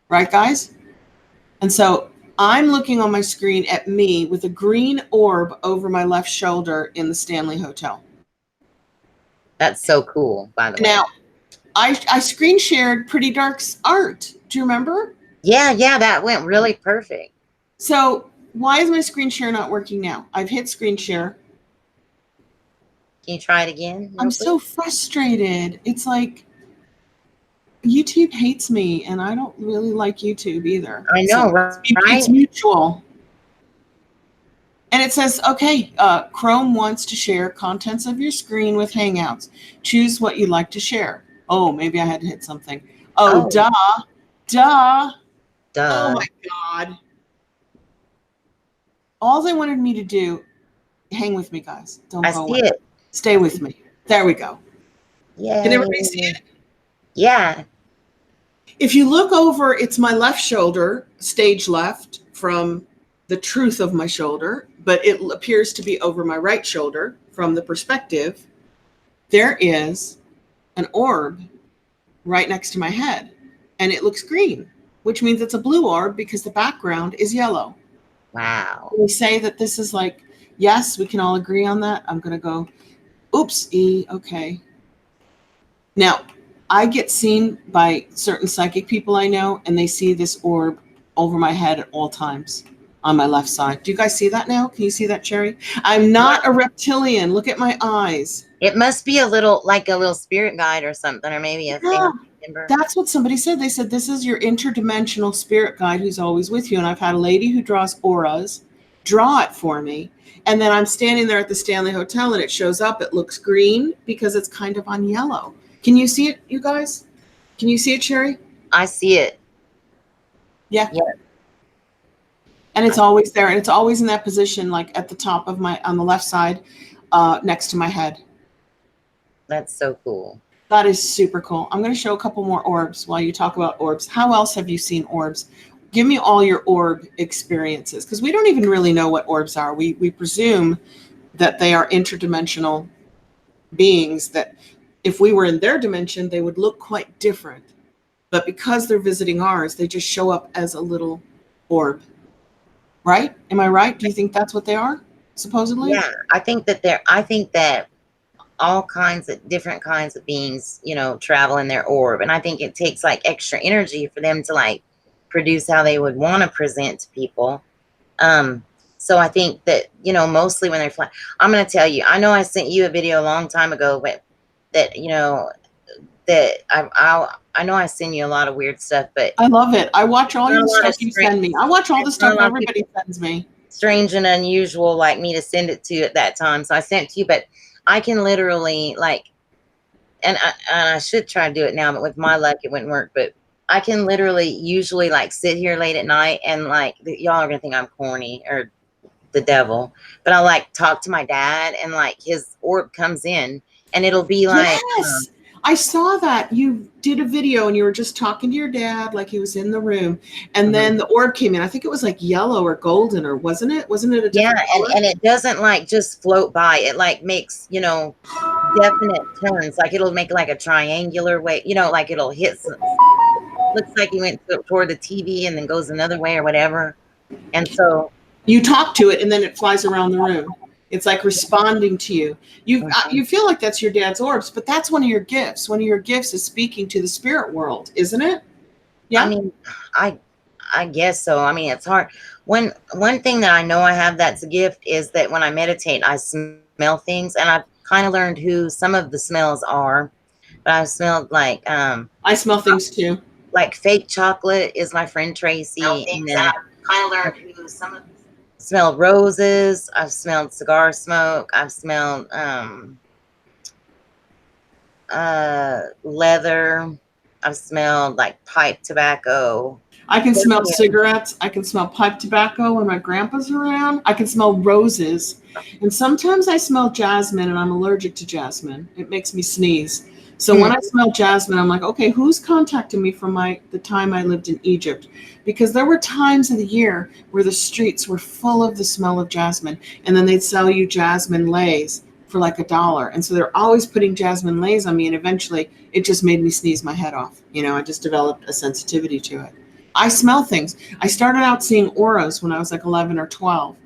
Right, guys? And so I'm looking on my screen at me with a green orb over my left shoulder in the Stanley Hotel. That's so cool, by the way. Now, I screen shared Pretty Dark's art. Do you remember? Yeah, that went really perfect. So why is my screen share not working now? I've hit screen share. Can you try it again? I'm so frustrated. It's like YouTube hates me, and I don't really like YouTube either. I know, right? It's mutual. And it says, okay, Chrome wants to share contents of your screen with Hangouts. Choose what you'd like to share. Oh, maybe I had to hit something. Oh. Duh. Oh my God. All they wanted me to do, hang with me, guys. Don't go away. It. Stay with me. There we go. Yeah. Can everybody see it? Yeah. If you look over, it's my left shoulder, stage left from the truth of my shoulder, but it appears to be over my right shoulder from the perspective. There is an orb right next to my head, and it looks green, which means it's a blue orb because the background is yellow. Wow. We say that this is like, yes, we can all agree on that. I'm going to go, oops, okay. Now, I get seen by certain psychic people I know, and they see this orb over my head at all times on my left side. Do you guys see that now? Can you see that, Cherry? I'm not a reptilian. Look at my eyes. It must be a little spirit guide or something, or maybe a family member. That's what somebody said. They said, this is your interdimensional spirit guide who's always with you. And I've had a lady who draws auras draw it for me. And then I'm standing there at the Stanley Hotel, and it shows up. It looks green because it's kind of on yellow. Can you see it, you guys? Can you see it, Sherry? I see it. Yeah. And it's always there. And it's always in that position, like at the top of on the left side, next to my head. That's so cool. That is super cool. I'm going to show a couple more orbs while you talk about orbs. How else have you seen orbs? Give me all your orb experiences, because we don't even really know what orbs are. We presume that they are interdimensional beings, that if we were in their dimension, they would look quite different. But because they're visiting ours, they just show up as a little orb. Right? Am I right? Do you think that's what they are, supposedly? Yeah, I think that all different kinds of beings, travel in their orb. And I think it takes like extra energy for them to like produce how they would want to present to people. So I think that, mostly when they're flying, I'm going to tell you, I know I sent you a video a long time ago, but that, that I know I send you a lot of weird stuff, but I love it. I watch all your stuff you send me. I watch all the stuff everybody sends me. Strange and unusual like me to send it to at that time. So I sent it to you, but I can literally like, and I should try to do it now, but with my luck, it wouldn't work. But I can literally usually like sit here late at night and like, y'all are going to think I'm corny or the devil, but I like talk to my dad and like his orb comes in and it'll be like, yes, I saw that you did a video and you were just talking to your dad like he was in the room, and then the orb came in. I think it was like yellow or golden, or wasn't it? Wasn't it a Yeah, different color? and it doesn't like just float by. It like makes, definite turns. Like it'll make like a triangular way, like it'll hit looks like he went toward the TV and then goes another way or whatever. And so You talk to it and then it flies around the room. It's like responding to you. You feel like that's your dad's orbs, but that's one of your gifts. One of your gifts is speaking to the spirit world, isn't it? Yeah. I mean, I guess so. I mean, it's hard. One thing that I know I have that's a gift is that when I meditate, I smell things, and I've kind of learned who some of the smells are. But I've smelled like I smell things too. Like fake chocolate is my friend Tracy, and then I kind of learned who some of smelled roses. I've smelled cigar smoke. I've smelled leather. I've smelled like pipe tobacco. I can smell cigarettes. I can smell pipe tobacco when my grandpa's around. I can smell roses. And sometimes I smell jasmine, and I'm allergic to jasmine. It makes me sneeze. So when I smell jasmine, I'm like, okay, who's contacting me from the time I lived in Egypt? Because there were times of the year where the streets were full of the smell of jasmine, and then they'd sell you jasmine lays for like $1. And so they're always putting jasmine lays on me, and eventually it just made me sneeze my head off. I just developed a sensitivity to it. I smell things. I started out seeing auras when I was like 11 or 12.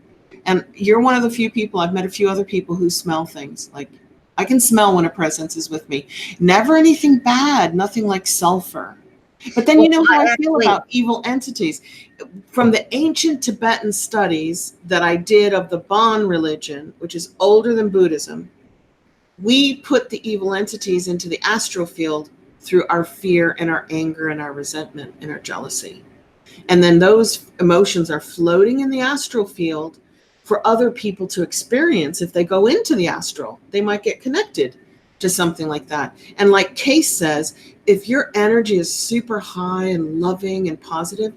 And you're one of the few people, I've met a few other people who smell things. Like, I can smell when a presence is with me. Never anything bad, nothing like sulfur. But then you know how I feel about evil entities. From the ancient Tibetan studies that I did of the Bon religion, which is older than Buddhism, we put the evil entities into the astral field through our fear and our anger and our resentment and our jealousy. And then those emotions are floating in the astral field for other people to experience. If they go into the astral, they might get connected to something like that. And like Case says, if your energy is super high and loving and positive,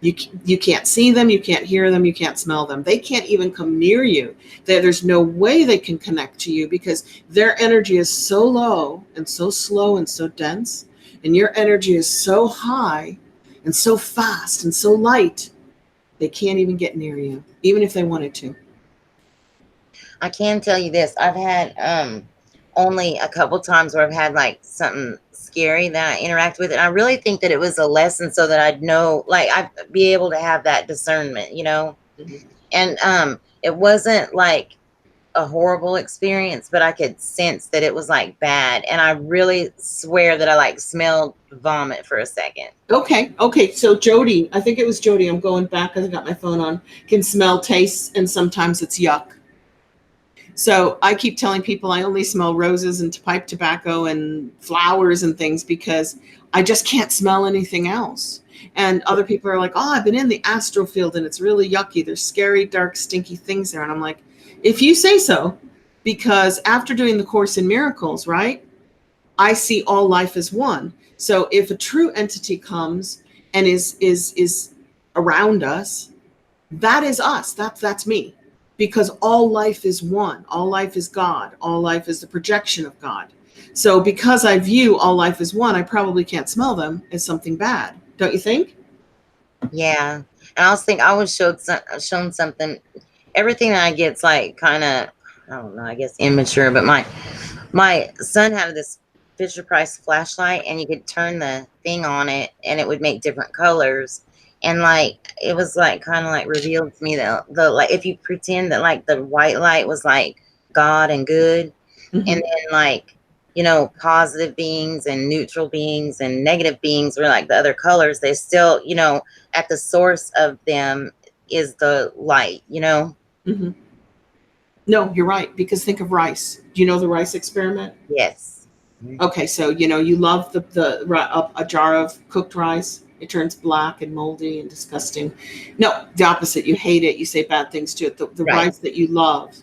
you can't see them, you can't hear them, you can't smell them. They can't even come near you. There's no way they can connect to you because their energy is so low and so slow and so dense, and your energy is so high and so fast and so light, they can't even get near you, even if they wanted to. I can tell you this. I've had only a couple times where I've had like something scary that I interact with, and I really think that it was a lesson so that I'd know, like I'd be able to have that discernment, and it wasn't like a horrible experience, but I could sense that it was like bad, and I really swear that I like smelled vomit for a second. Okay, so Jody, I think it was Jody, I'm going back because I got my phone on, can smell, taste, and sometimes it's yuck. So I keep telling people I only smell roses and pipe tobacco and flowers and things because I just can't smell anything else. And other people are like, oh, I've been in the astral field and it's really yucky. There's scary, dark, stinky things there. And I'm like, if you say so, because after doing the Course in Miracles, right, I see all life as one. So if a true entity comes and is around us, that is us. That's me. Because all life is one. All life is God. All life is the projection of God. So because I view all life as one, I probably can't smell them as something bad. Don't you think? Yeah. And I was shown something. Everything that I get's like kind of, I don't know, I guess immature, but my son had this Fisher Price flashlight, and you could turn the thing on it and it would make different colors. And like it was like kind of like revealed to me that the like if you pretend that like the white light was like God and good, and then like positive beings and neutral beings and negative beings were like the other colors, they still at the source of them is the light. No, you're right. Because think of rice. Do you know the rice experiment? Yes. Okay, so you love a jar of cooked rice. It turns black and moldy and disgusting. No, the opposite. You hate it. You say bad things to it. The Right. rice that you love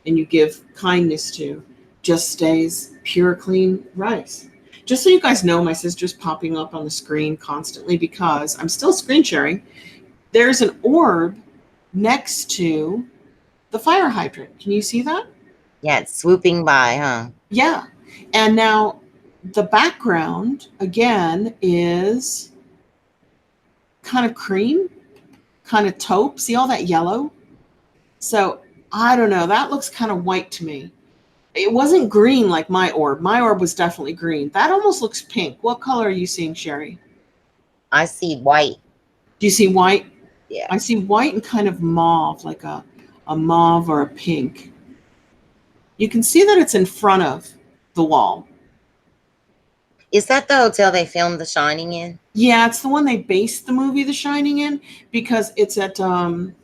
and you give kindness to just stays pure, clean rice. Just so you guys know, my sister's popping up on the screen constantly because I'm still screen sharing. There's an orb next to the fire hydrant. Can you see that? Yeah, it's swooping by, huh? Yeah. And now the background again is kind of cream, kind of taupe. See all that yellow? So I don't know. That looks kind of white to me. It wasn't green like my orb. My orb was definitely green. That almost looks pink. What color are you seeing, Sherry? I see white. Do you see white? Yeah. I see white and kind of mauve, like a mauve or a pink. You can see that it's in front of the wall. Is that the hotel they filmed The Shining in? Yeah, it's the one they based the movie The Shining in, because it's at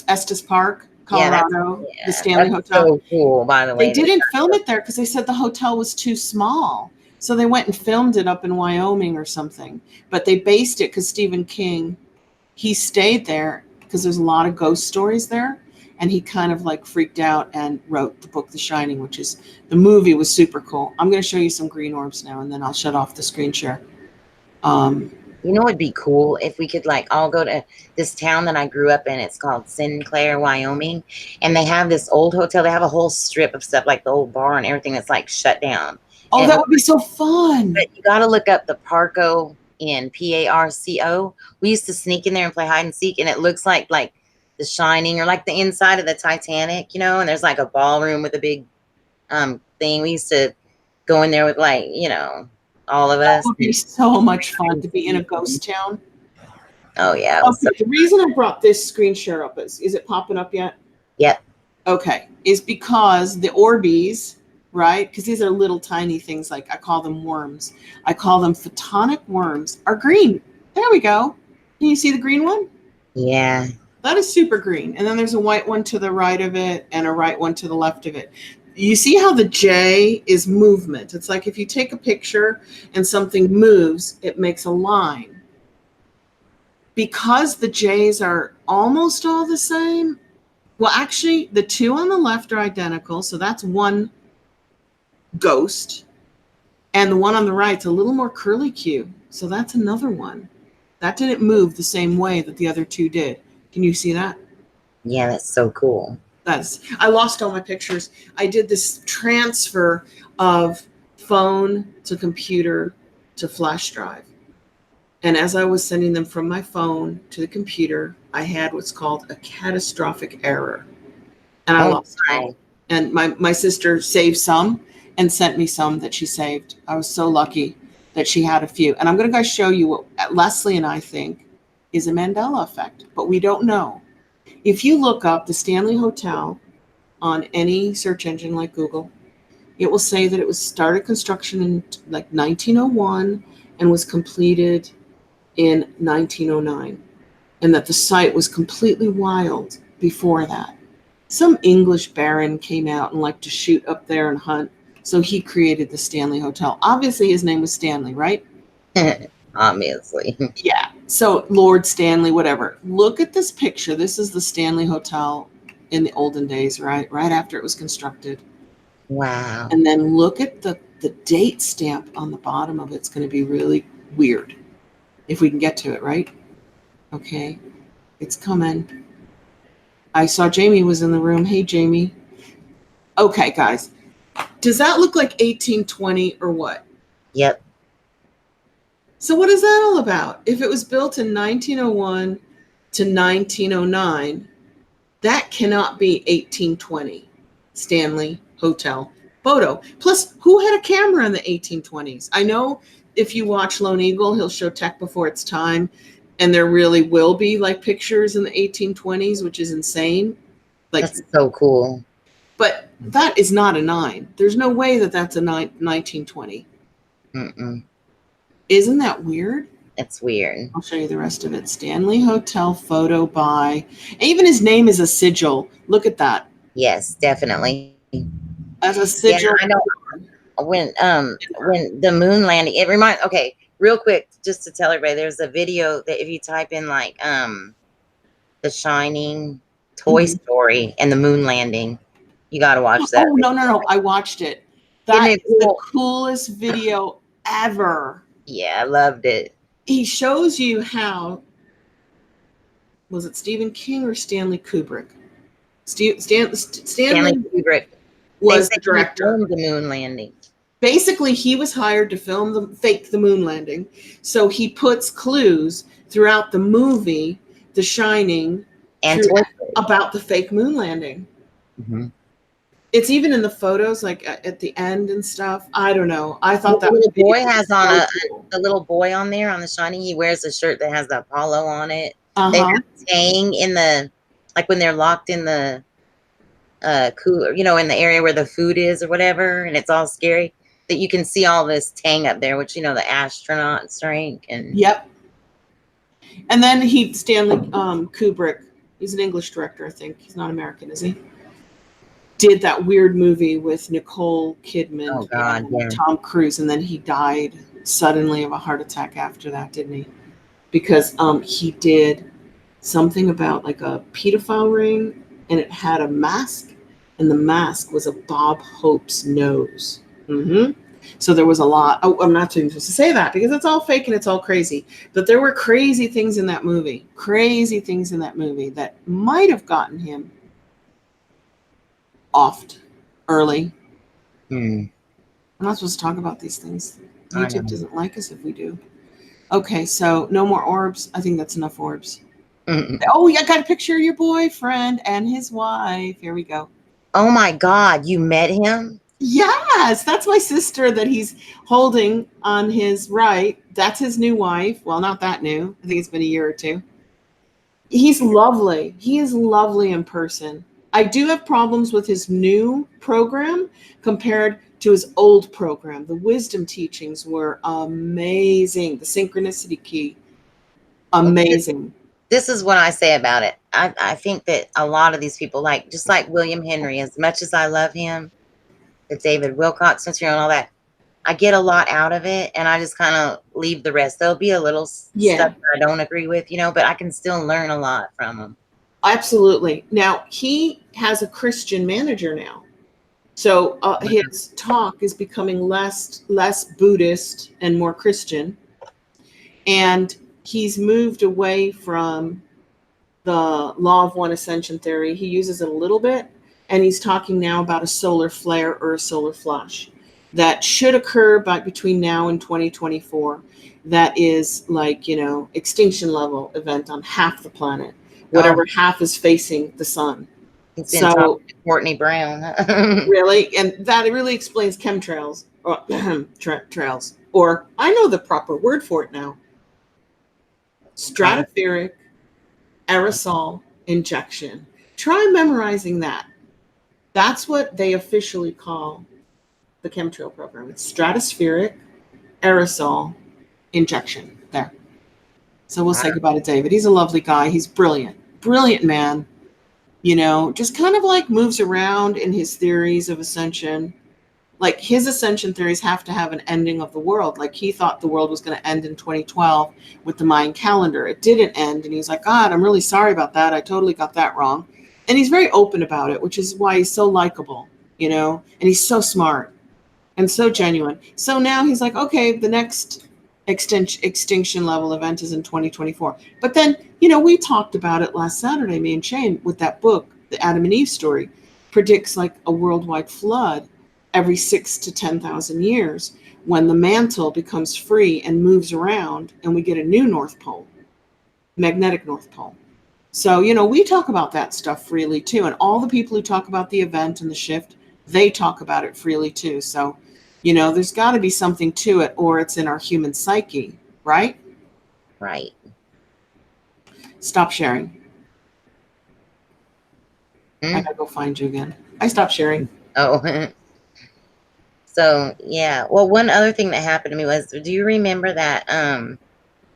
Estes Park, Colorado, the Stanley That's Hotel. so cool, by the They way. didn't film it there because they said the hotel was too small. So they went and filmed it up in Wyoming or something. But they based it because Stephen King, he stayed there because there's a lot of ghost stories there. And he kind of like freaked out and wrote the book The Shining, which is, the movie was super cool. I'm going to show you some green orbs now, and then I'll shut off the screen share. You know, it'd be cool if we could like all go to this town that I grew up in. It's called Sinclair, Wyoming. And they have this old hotel. They have a whole strip of stuff, like the old bar and everything that's like shut down. Oh, And that would be so fun. but you got to look up the Parco Inn, Parco. We used to sneak in there and play hide and seek. And it looks like The Shining, or like the inside of the Titanic, you know, and there's like a ballroom with a big thing. We used to go in there with like, you know, all of That us. would be so much fun to be in a ghost town. Oh yeah. Okay, So, the reason I brought this screen share up is it popping up yet? yep. Okay, is because the Orbeez, right? Because these are little tiny things, like I call them worms. I call them photonic worms, are green. There we go. Can you see the green one? Yeah. That is super green. And then there's a white one to the right of it and a right one to the left of it. You see how the J is movement. It's like if you take a picture and something moves, it makes a line. Because the J's are almost all the same, well, actually, the two on the left are identical. So that's one ghost. And the one on the right's a little more curly Q. So that's another one. That didn't move the same way that the other two did. Can you see that? Yeah, that's so cool. I lost all my pictures. I did this transfer of phone to computer to flash drive. And as I was sending them from my phone to the computer, I had what's called a catastrophic error. And I lost it all. And my sister saved some and sent me some that she saved. I was so lucky that she had a few. And I'm going to go show you what Leslie and I think is a Mandela effect, but we don't know. If you look up the Stanley Hotel on any search engine like Google, it will say that it was started construction in like 1901 and was completed in 1909, and that the site was completely wild before that. Some English baron came out and liked to shoot up there and hunt, so he created the Stanley Hotel. Obviously, his name was Stanley, right? Obviously. Yeah. So Lord Stanley, whatever. Look at this picture. This is the Stanley Hotel in the olden days, right? Right after it was constructed. Wow. And then look at the date stamp on the bottom of it. It's going to be really weird if we can get to it, right? Okay. It's coming. I saw Jamie was in the room. Hey, Jamie. Okay, guys. Does that look like 1820 or what? Yep. So what is that all about? If it was built in 1901 to 1909, that cannot be 1820 Stanley Hotel photo. Plus, who had a camera in the 1820s? I know if you watch Lone Eagle, he'll show tech before its time, and there really will be like pictures in the 1820s, which is insane. Like, that's so cool. But that is not a 9. There's no way that that's a 1920. Mm-mm. Isn't that weird? It's weird. I'll show you the rest of it. Stanley Hotel photo by, and even his name is a sigil. Look at that. Yes, definitely. As a sigil. Yeah, I know. When the moon landing, it reminds. Okay, real quick, just to tell everybody, there's a video that if you type in like The Shining, Toy Story, and the moon landing, you got to watch that. Oh no! I watched it. That is cool? The coolest video ever. Yeah, I loved it. He shows you how, was it Stephen King or Stanley Kubrick? Stanley Kubrick was the director. The moon landing. Basically, he was hired to fake the moon landing. So he puts clues throughout the movie, The Shining, And about the fake moon landing. mm-hmm. It's even in the photos, like at the end and stuff. I don't know. I thought the that little boy has on cool. the little boy on there on The Shining. He wears a shirt that has the Apollo on it. Uh-huh. They have Tang in the, like when they're locked in the cooler, you know, in the area where the food is or whatever, and it's all scary. That you can see all this Tang up there, which, you know, the astronauts drink. And yep. And then Stanley Kubrick, he's an English director, I think. He's not American, is he? Did that weird movie with Nicole Kidman and Tom Cruise, and then he died suddenly of a heart attack after that, didn't he? Because he did something about like a pedophile ring, and it had a mask, and the mask was a Bob Hope's nose. Mm-hmm. So there was a lot. Oh, I'm not supposed to say that because it's all fake and it's all crazy. But there were crazy things in that movie. Crazy things in that movie that might have gotten him offed early. I'm not supposed to talk about these things. YouTube doesn't like us if we do. Okay, so no more orbs. I think that's enough orbs. Oh, I got a picture of your boyfriend and his wife. Here we go. Oh my God, you met him? Yes, that's my sister that he's holding on his right. That's his new wife. Well, not that new. I think it's been a year or two. He's lovely. He is lovely in person. I do have problems with his new program compared to his old program. The wisdom teachings were amazing. The synchronicity key, amazing. This is what I say about it. I think that a lot of these people, like just like William Henry, as much as I love him, the David Wilcox material and all that, I get a lot out of it, and I just kind of leave the rest. There'll be a little stuff that I don't agree with, you know, but I can still learn a lot from him. Absolutely. Now, he has a Christian manager now. So his talk is becoming less Buddhist and more Christian. And he's moved away from the law of one ascension theory. He uses it a little bit, and he's talking now about a solar flare or a solar flash that should occur between now and 2024. That is like, you know, extinction level event on half the planet, whatever half is facing the sun. So Courtney Brown. Really? And that really explains chemtrails or trails, or I know the proper word for it now. Stratospheric aerosol injection. Try memorizing that. That's what they officially call the chemtrail program. It's stratospheric aerosol injection. There. So we'll say goodbye to David. He's a lovely guy. He's brilliant. Brilliant man. You know, just kind of like moves around in his theories of ascension. Like his ascension theories have to have an ending of the world. Like he thought the world was going to end in 2012 with the Mayan calendar. It didn't end. And he's like, God, I'm really sorry about that. I totally got that wrong. And he's very open about it, which is why he's so likable, you know, and he's so smart and so genuine. So now he's like, okay, the next extinction level event is in 2024. But then, you know, we talked about it last Saturday, me and Shane, with that book, the Adam and Eve story, predicts like a worldwide flood every 6,000 to 10,000 years when the mantle becomes free and moves around and we get a new North Pole, magnetic North Pole. So, you know, we talk about that stuff freely too. And all the people who talk about the event and the shift, they talk about it freely too. So, you know, there's got to be something to it, or it's in our human psyche, right? Right. Stop sharing. I gotta go find you again. I stopped sharing. Oh. So, yeah. Well, one other thing that happened to me was, do you remember that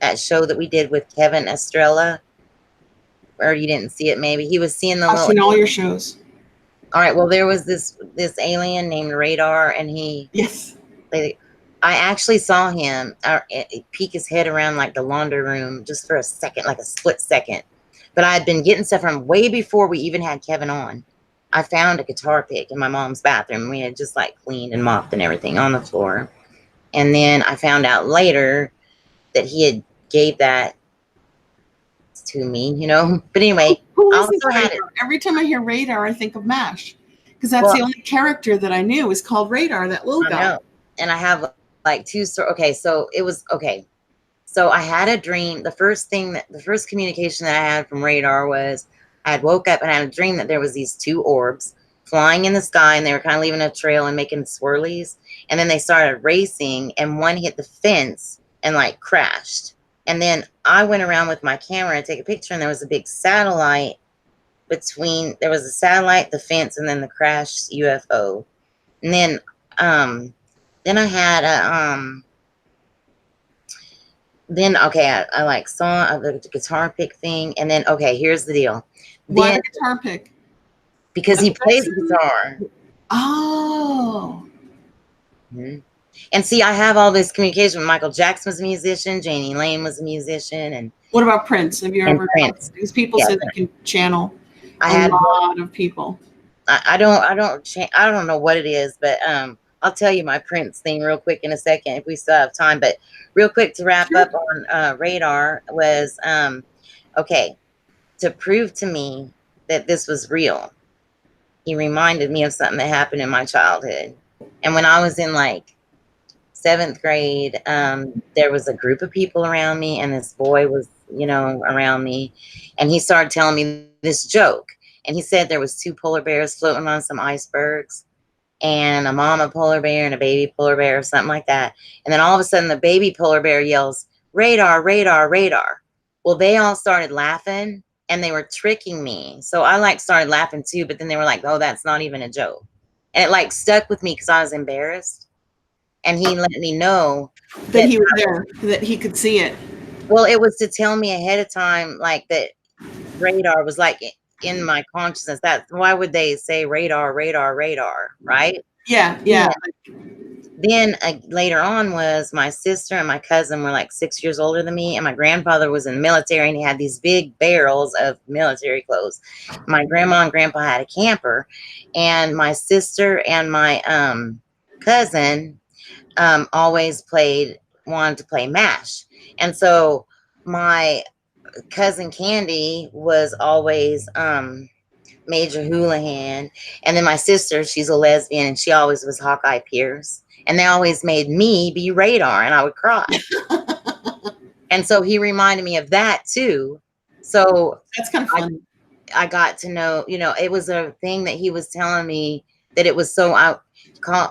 that show that we did with Kevin Estrella? Or you didn't see it maybe? He was seeing the I've seen all your shows. All right. Well, there was this alien named Radar, and I actually saw him peek his head around like the laundry room just for a second, like a split second. But I had been getting stuff from way before we even had Kevin on. I found a guitar pick in my mom's bathroom. We had just like cleaned and mopped and everything on the floor. And then I found out later that he had gave that to me, you know. But anyway, I also had it. Every time I hear Radar, I think of MASH, because that's the only character that I knew is called Radar, that little guy. and I have like two stories. Okay, so it was okay. So I had a dream. The first communication that I had from radar was I had woke up and I had a dream that there was these two orbs flying in the sky, and they were kind of leaving a trail and making swirlies. And then they started racing, and one hit the fence and like crashed. And then I went around with my camera to take a picture, and there was a big satellite between. There was a satellite, the fence, and then the crashed UFO. And then I had a then okay, I like saw the guitar pick thing, and then okay, here's the deal. Why Then the guitar pick? because he plays guitar. Oh. Mhm. And see, I have all this communication. Michael Jackson was a musician, Janie Lane was a musician, and What about Prince? Have you ever Prince. Because people Yeah, say they can channel I a had lot of people. I don't know what it is, but I'll tell you my Prince thing real quick in a second if we still have time. But real quick to wrap up on radar was okay, to prove to me that this was real. He reminded me of something that happened in my childhood. And when I was in like 7th grade, there was a group of people around me, and this boy was, around me, and he started telling me this joke. And he said there was two polar bears floating on some icebergs, and a mama polar bear and a baby polar bear or something like that. And then all of a sudden the baby polar bear yells, radar, radar, radar. Well, they all started laughing, and they were tricking me. So I like started laughing too, but then they were like, oh, that's not even a joke. And it like stuck with me because I was embarrassed. And he let me know that he was there, that he could see it. Well, it was to tell me ahead of time, like that radar was like in my consciousness. Why would they say radar, radar, radar, right? Yeah. Then later on was my sister and my cousin were like 6 years older than me, and my grandfather was in the military, and he had these big barrels of military clothes. My grandma and grandpa had a camper, and my sister and my cousin always wanted to play MASH. And so my cousin Candy was always Major Houlihan. And then my sister, she's a lesbian, and she always was Hawkeye Pierce. And they always made me be radar, and I would cry. And so he reminded me of that too. So that's kind of fun. I got to know, it was a thing that he was telling me that it was so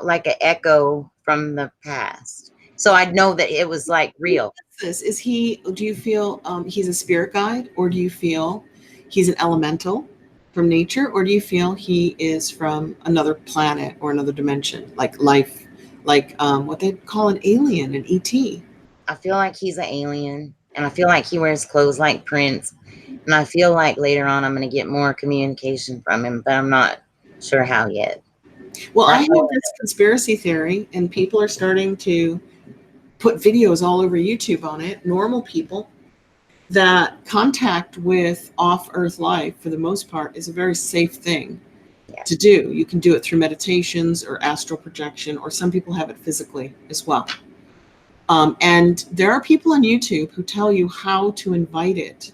like an echo from the past. So I'd know that it was like real. Do you feel he's a spirit guide, or do you feel he's an elemental from nature, or do you feel he is from another planet or another dimension, like life, like what they call an alien, an ET? I feel like he's an alien, and I feel like he wears clothes like Prince, and I feel like later on I'm going to get more communication from him, but I'm not sure how yet. Well, I have this conspiracy theory, and people are starting to put videos all over YouTube on it, normal people, that contact with off-Earth life, for the most part, is a very safe thing to do. You can do it through meditations or astral projection, or some people have it physically as well. And there are people on YouTube who tell you how to invite it.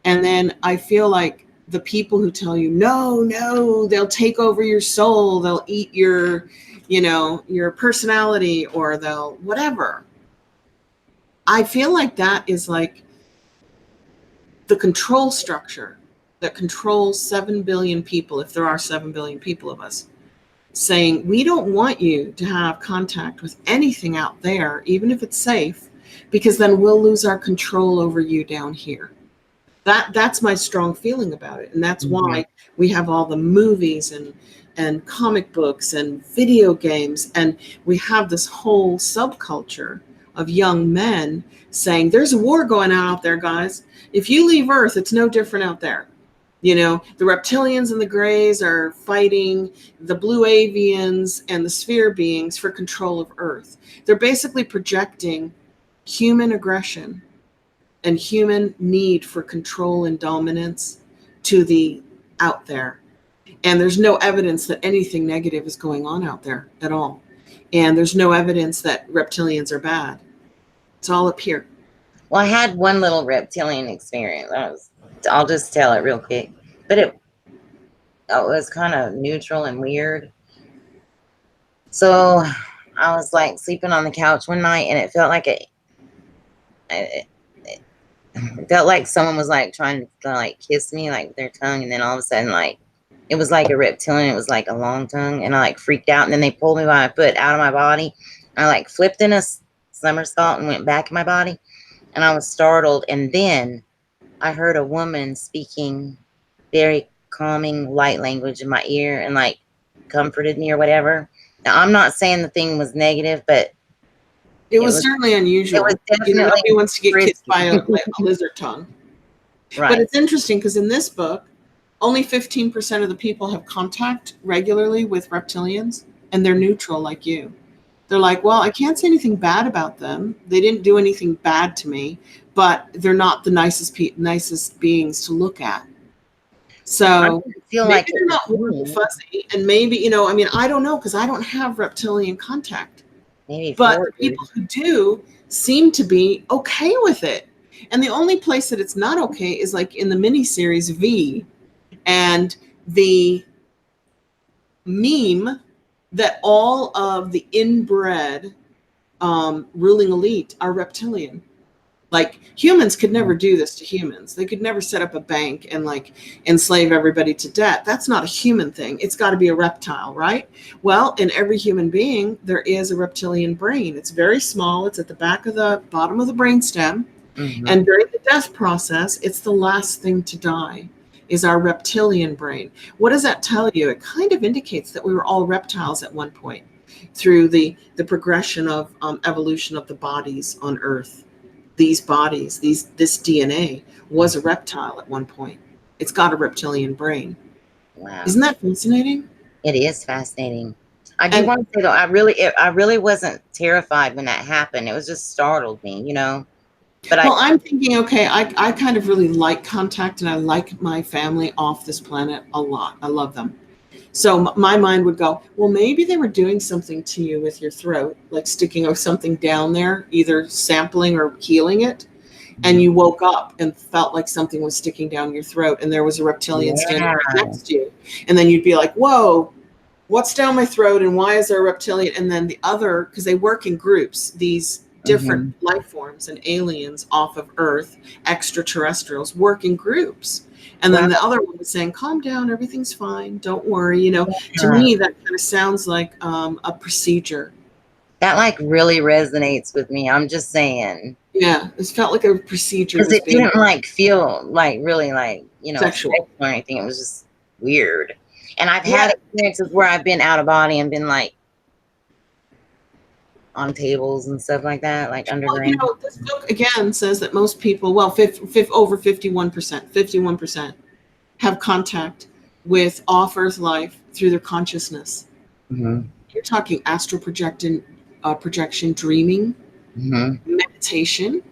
And then I feel like the people who tell you, no, they'll take over your soul, they'll eat your personality, or they'll whatever. I feel like that is like the control structure that controls 7 billion people, if there are 7 billion people of us, saying, we don't want you to have contact with anything out there, even if it's safe, because then we'll lose our control over you down here. That's my strong feeling about it. And that's why we have all the movies and comic books and video games, and we have this whole subculture of young men saying, there's a war going on out there, guys. If you leave Earth, it's no different out there. The reptilians and the Greys are fighting the blue avians and the sphere beings for control of Earth. They're basically projecting human aggression and human need for control and dominance to the out there. And there's no evidence that anything negative is going on out there at all. And there's no evidence that reptilians are bad. It's all up here. Well, I had one little reptilian experience. I'll just tell it real quick. But it was kind of neutral and weird. So I was like sleeping on the couch one night, and it felt like it felt like someone was like trying to like kiss me like with their tongue, and then all of a sudden like it was like a reptilian. It was like a long tongue, and I like freaked out. And then they pulled me by my foot out of my body. I like flipped in a somersault and went back in my body, and I was startled. And then I heard a woman speaking very calming light language in my ear and like comforted me or whatever. Now I'm not saying the thing was negative, but it was certainly unusual. It was definitely nobody wants to get kissed by a lizard tongue. Right. But it's interesting because in this book, only 15% of the people have contact regularly with reptilians, and they're neutral like you. They're like, well, I can't say anything bad about them. They didn't do anything bad to me, but they're not the nicest beings to look at. So feel maybe like they're not warm and fuzzy, and maybe, I mean, I don't know, because I don't have reptilian contact. Maybe but the people who do seem to be okay with it. And the only place that it's not okay is like in the miniseries V, and the meme that all of the inbred ruling elite are reptilian. Like humans could never do this to humans. They could never set up a bank and like enslave everybody to debt. That's not a human thing. It's got to be a reptile, right? Well, in every human being, there is a reptilian brain. It's very small. It's at the back of the bottom of the brainstem. Mm-hmm. And during the death process, it's the last thing to die, is our reptilian brain. What does that tell you? It kind of indicates that we were all reptiles at one point through the progression of evolution of the bodies on Earth. These bodies, this DNA was a reptile at one point. It's got a reptilian brain. Wow. Isn't that fascinating? It is fascinating. I do want to say though, I really wasn't terrified when that happened. It was just startled me, But I'm thinking, okay, I kind of really like contact, and I like my family off this planet a lot. I love them. So my mind would go, well, maybe they were doing something to you with your throat, like sticking something down there, either sampling or healing it. And you woke up and felt like something was sticking down your throat, and there was a reptilian standing right next to you. And then you'd be like, whoa, what's down my throat, and why is there a reptilian? And then the other, because they work in groups, these different life forms and aliens off of Earth, extraterrestrials, work in groups. And then the other one was saying, calm down, everything's fine, don't worry. To me, that kind of sounds like a procedure. That like really resonates with me. I'm just saying. Yeah, it felt like a procedure. Because it didn't like feel like really like, sexual or anything. It was just weird. And I've had experiences where I've been out of body and been like on tables and stuff like that, like underground. This book again says that most people, over 51% have contact with off-Earth life through their consciousness. Mm-hmm. You're talking astral projection, dreaming, meditation,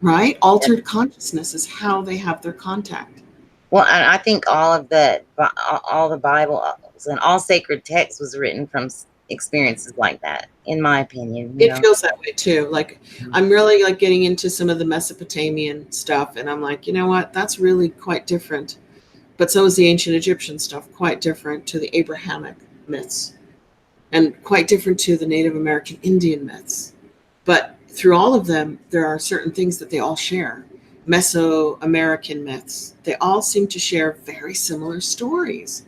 right? Altered consciousness is how they have their contact. Well, and I think all the Bible and all sacred text was written from experiences like that, in my opinion. It feels that way too. Like I'm really like getting into some of the Mesopotamian stuff, and I'm like, you know what? That's really quite different. But so is the ancient Egyptian stuff, quite different to the Abrahamic myths, and quite different to the Native American Indian myths. But through all of them, there are certain things that they all share. Mesoamerican myths, they all seem to share very similar stories.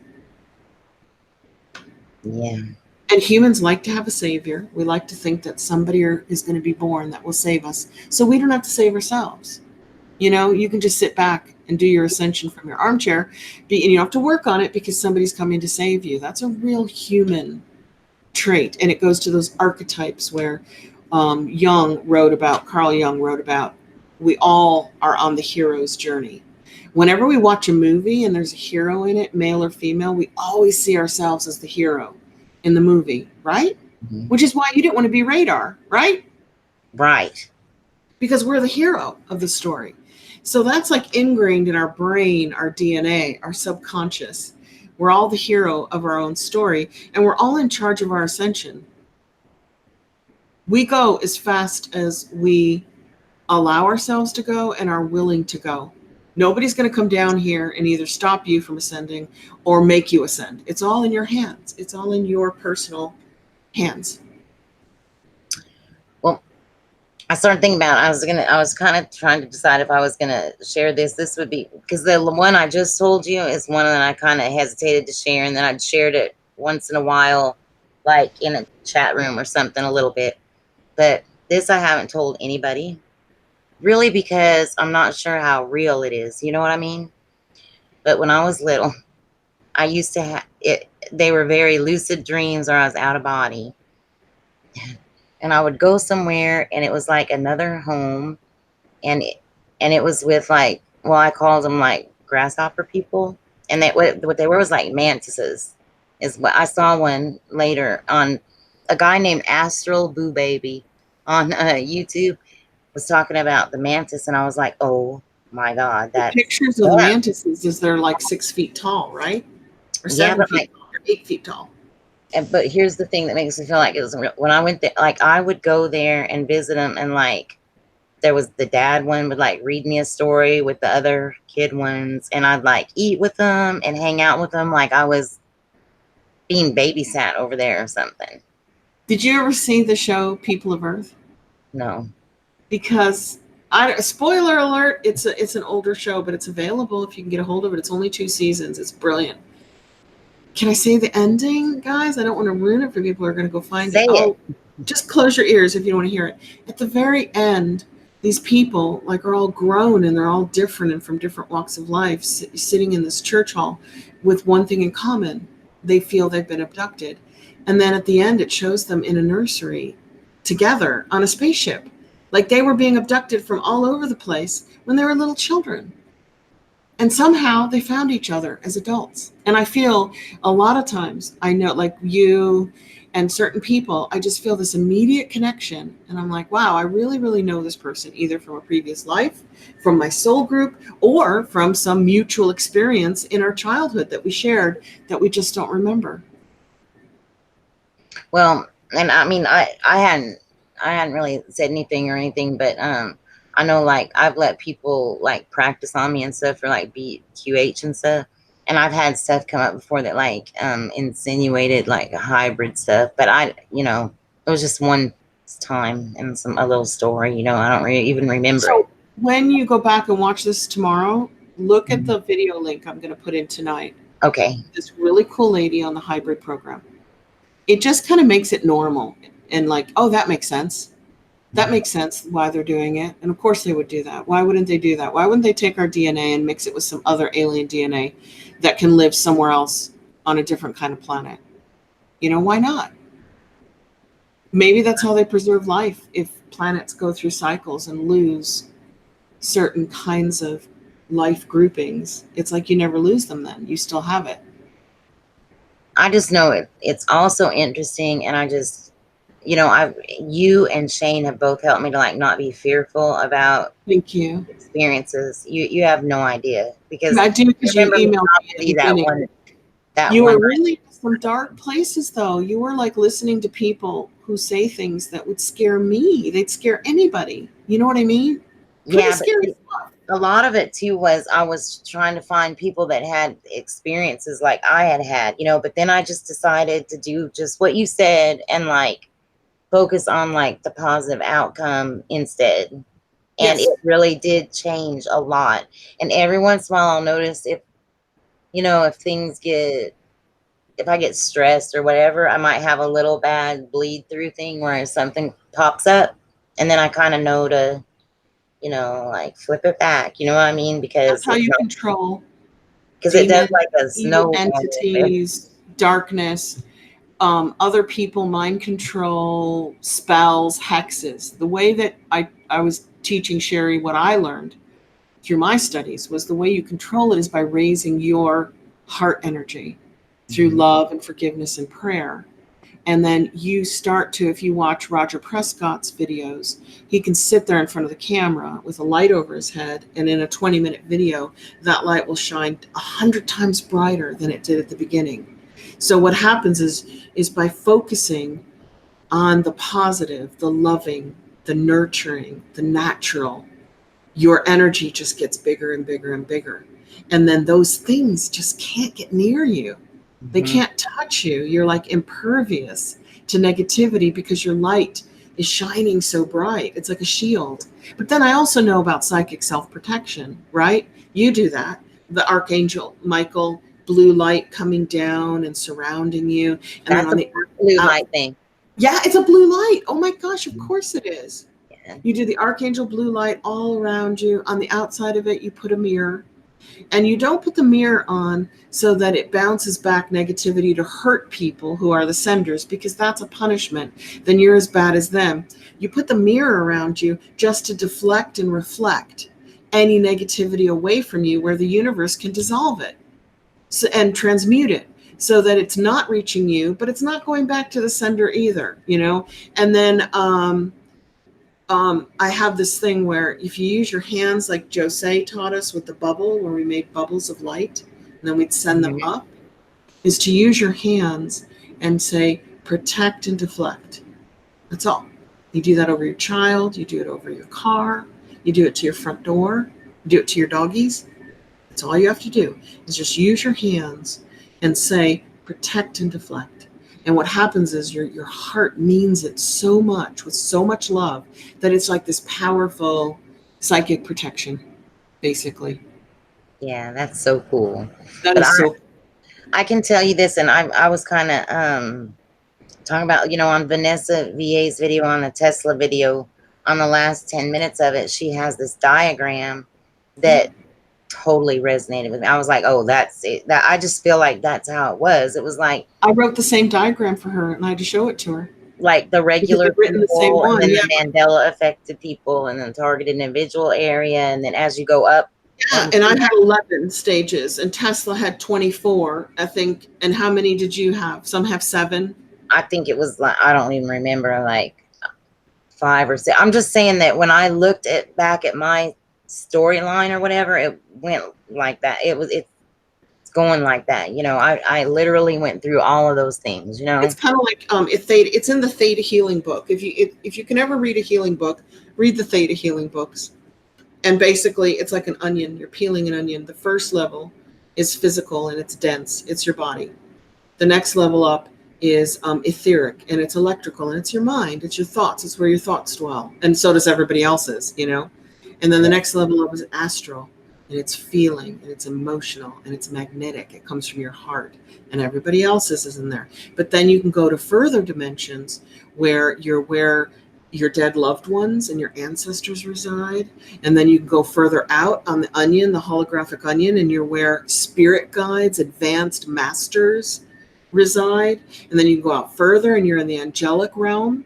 Yeah. And humans like to have a savior. We like to think that somebody is going to be born that will save us. So we don't have to save ourselves. You can just sit back and do your ascension from your armchair. And you don't have to work on it because somebody's coming to save you. That's a real human trait. And it goes to those archetypes where Carl Jung wrote about, we all are on the hero's journey. Whenever we watch a movie and there's a hero in it, male or female, we always see ourselves as the hero in the movie, right? Mm-hmm. Which is why you didn't want to be Radar, right? Right. Because we're the hero of the story. So that's like ingrained in our brain, our DNA, our subconscious. We're all the hero of our own story, and we're all in charge of our ascension. We go as fast as we allow ourselves to go and are willing to go. Nobody's going to come down here and either stop you from ascending or make you ascend. It's all in your hands. It's all in your personal hands? Well, I started thinking about it. I was kind of trying to decide if I was gonna share this. This would be because the one I just told you is one that I kind of hesitated to share, and then I'd shared it once in a while, like in a chat room or something, a little bit. But this I haven't told anybody, really, because I'm not sure how real it is. You know what I mean? But when I was little, I used to have it. They were very lucid dreams, or I was out of body, and I would go somewhere, and it was like another home, and it was with like, well, I called them like grasshopper people, and what they were was like mantises. Is what I saw one later on. A guy named Astral Boo Baby on YouTube was talking about the mantis, and I was like, oh my god, The that's pictures of the mantises is they're like 6 feet tall, right? Or yeah, 7 but feet tall, or 8 feet tall. but here's the thing that makes me feel like it was real. When I went there, like I would go there and visit them, and like there was the dad one would like read me a story with the other kid ones, and I'd like eat with them and hang out with them like I was being babysat over there or something. Did you ever see the show People of Earth? No. Because spoiler alert, it's an older show, but it's available if you can get a hold of it. It's only 2 seasons. It's brilliant. Can I say the ending, guys? I don't want to ruin it for people who are going to go find Say it. it. Oh, just close your ears if you don't want to hear it. At the very end, these people like are all grown and they're all different and from different walks of life, sitting in this church hall with one thing in common. They feel they've been abducted. And then at the end, it shows them in a nursery together on a spaceship. Like they were being abducted from all over the place when they were little children. And somehow they found each other as adults. And I feel a lot of times, I know like you and certain people, I just feel this immediate connection. And I'm like, wow, I really, really know this person, either from a previous life, from my soul group, or from some mutual experience in our childhood that we shared that we just don't remember. Well, and I mean, I hadn't really said anything or anything, but I know like I've let people like practice on me and stuff for like BQH and stuff, and I've had stuff come up before that like insinuated like a hybrid stuff, but it was just one time and a little story, I don't even remember it. So when you go back and watch this tomorrow, look at the video link I'm going to put in tonight. Okay. This really cool lady on the hybrid program. It just kind of makes it normal and like, oh, that makes sense. That makes sense why they're doing it. And of course they would do that. Why wouldn't they do that? Why wouldn't they take our DNA and mix it with some other alien DNA that can live somewhere else on a different kind of planet? Why not? Maybe that's how they preserve life. If planets go through cycles and lose certain kinds of life groupings, it's like you never lose them then. You still have it. I just know it's also interesting, and I just, you and Shane have both helped me to like not be fearful about Thank you. experiences. You have no idea, because I do, because you emailed me that one. You were really in some dark places, though. You were like listening to people who say things that would scare me. They'd scare anybody. You know what I mean? Pretty Yeah, scary but a lot of it too was I was trying to find people that had experiences like I had, but then I just decided to do just what you said and like focus on like the positive outcome instead. And Yes. it really did change a lot. And every once in a while I'll notice if if I get stressed or whatever, I might have a little bad bleed through thing where something pops up, and then I kind of know to like flip it back. You know what I mean? Because that's how you control. Because it does like a snow entities, darkness, other people, mind control, spells, hexes. The way that I was teaching Sherry what I learned through my studies was the way you control it is by raising your heart energy through love and forgiveness and prayer. And then you start to, if you watch Roger Prescott's videos, he can sit there in front of the camera with a light over his head, and in a 20-minute video, that light will shine 100 times brighter than it did at the beginning. So what happens is by focusing on the positive, the loving, the nurturing, the natural, your energy just gets bigger and bigger and bigger. And then those things just can't get near you. They can't touch you. You're like impervious. to negativity because your light is shining so bright. It's like a shield. But then I also know about psychic self-protection, right? You do that. The Archangel Michael, blue light coming down and surrounding you. And then That's on a the blue out, light thing. yeah, it's a blue light. Oh my gosh, of course it is. Yeah. You do the Archangel blue light all around you. On the outside of it, you put a mirror. And you don't put the mirror on so that it bounces back negativity to hurt people who are the senders, because that's a punishment. Then you're as bad as them. You put the mirror around you just to deflect and reflect any negativity away from you, where the universe can dissolve it and transmute it so that it's not reaching you, but it's not going back to the sender either, you know? And then I have this thing where if you use your hands, like Jose taught us with the bubble, where we made bubbles of light and then we'd send them up, is to use your hands and say, protect and deflect. That's all. You do that over your child, you do it over your car, you do it to your front door, you do it to your doggies. That's all you have to do, is just use your hands and say, protect and deflect. And what happens is your heart means it so much, with so much love, that it's like this powerful psychic protection, basically. Yeah, that's so cool. That But is so. I can tell you this, and I was kind of talking about, on Vanessa VA's video, on the Tesla video, on the last 10 minutes of it, she has this diagram that totally resonated with me. I was like, oh, that's it. That, I just feel like that's how it was. It was like, I wrote the same diagram for her and I had to show it to her. like the regular written the same people, one, and then yeah. the Mandela affected people, and then the targeted individual area, and then as you go up. Yeah, and I had 11 stages, and Tesla had 24, I think. And how many did you have? Some have 7. I think it was like, I don't even remember, like 5 or 6. I'm just saying that when I looked back at my storyline or whatever, it went like that. It's going like that. I literally went through all of those things. It's kind of like it's in the Theta Healing book. If you can ever read a healing book, read the Theta Healing books. And basically, it's like an onion. You're peeling an onion. The first level is physical and it's dense. It's your body. The next level up is etheric and it's electrical and it's your mind. It's your thoughts. It's where your thoughts dwell. And so does everybody else's, And then the next level up is astral, and it's feeling and it's emotional and it's magnetic. It comes from your heart, and everybody else's is in there. But then you can go to further dimensions where your dead loved ones and your ancestors reside. And then you can go further out on the onion, the holographic onion, and you're where spirit guides, advanced masters reside. And then you can go out further and you're in the angelic realm,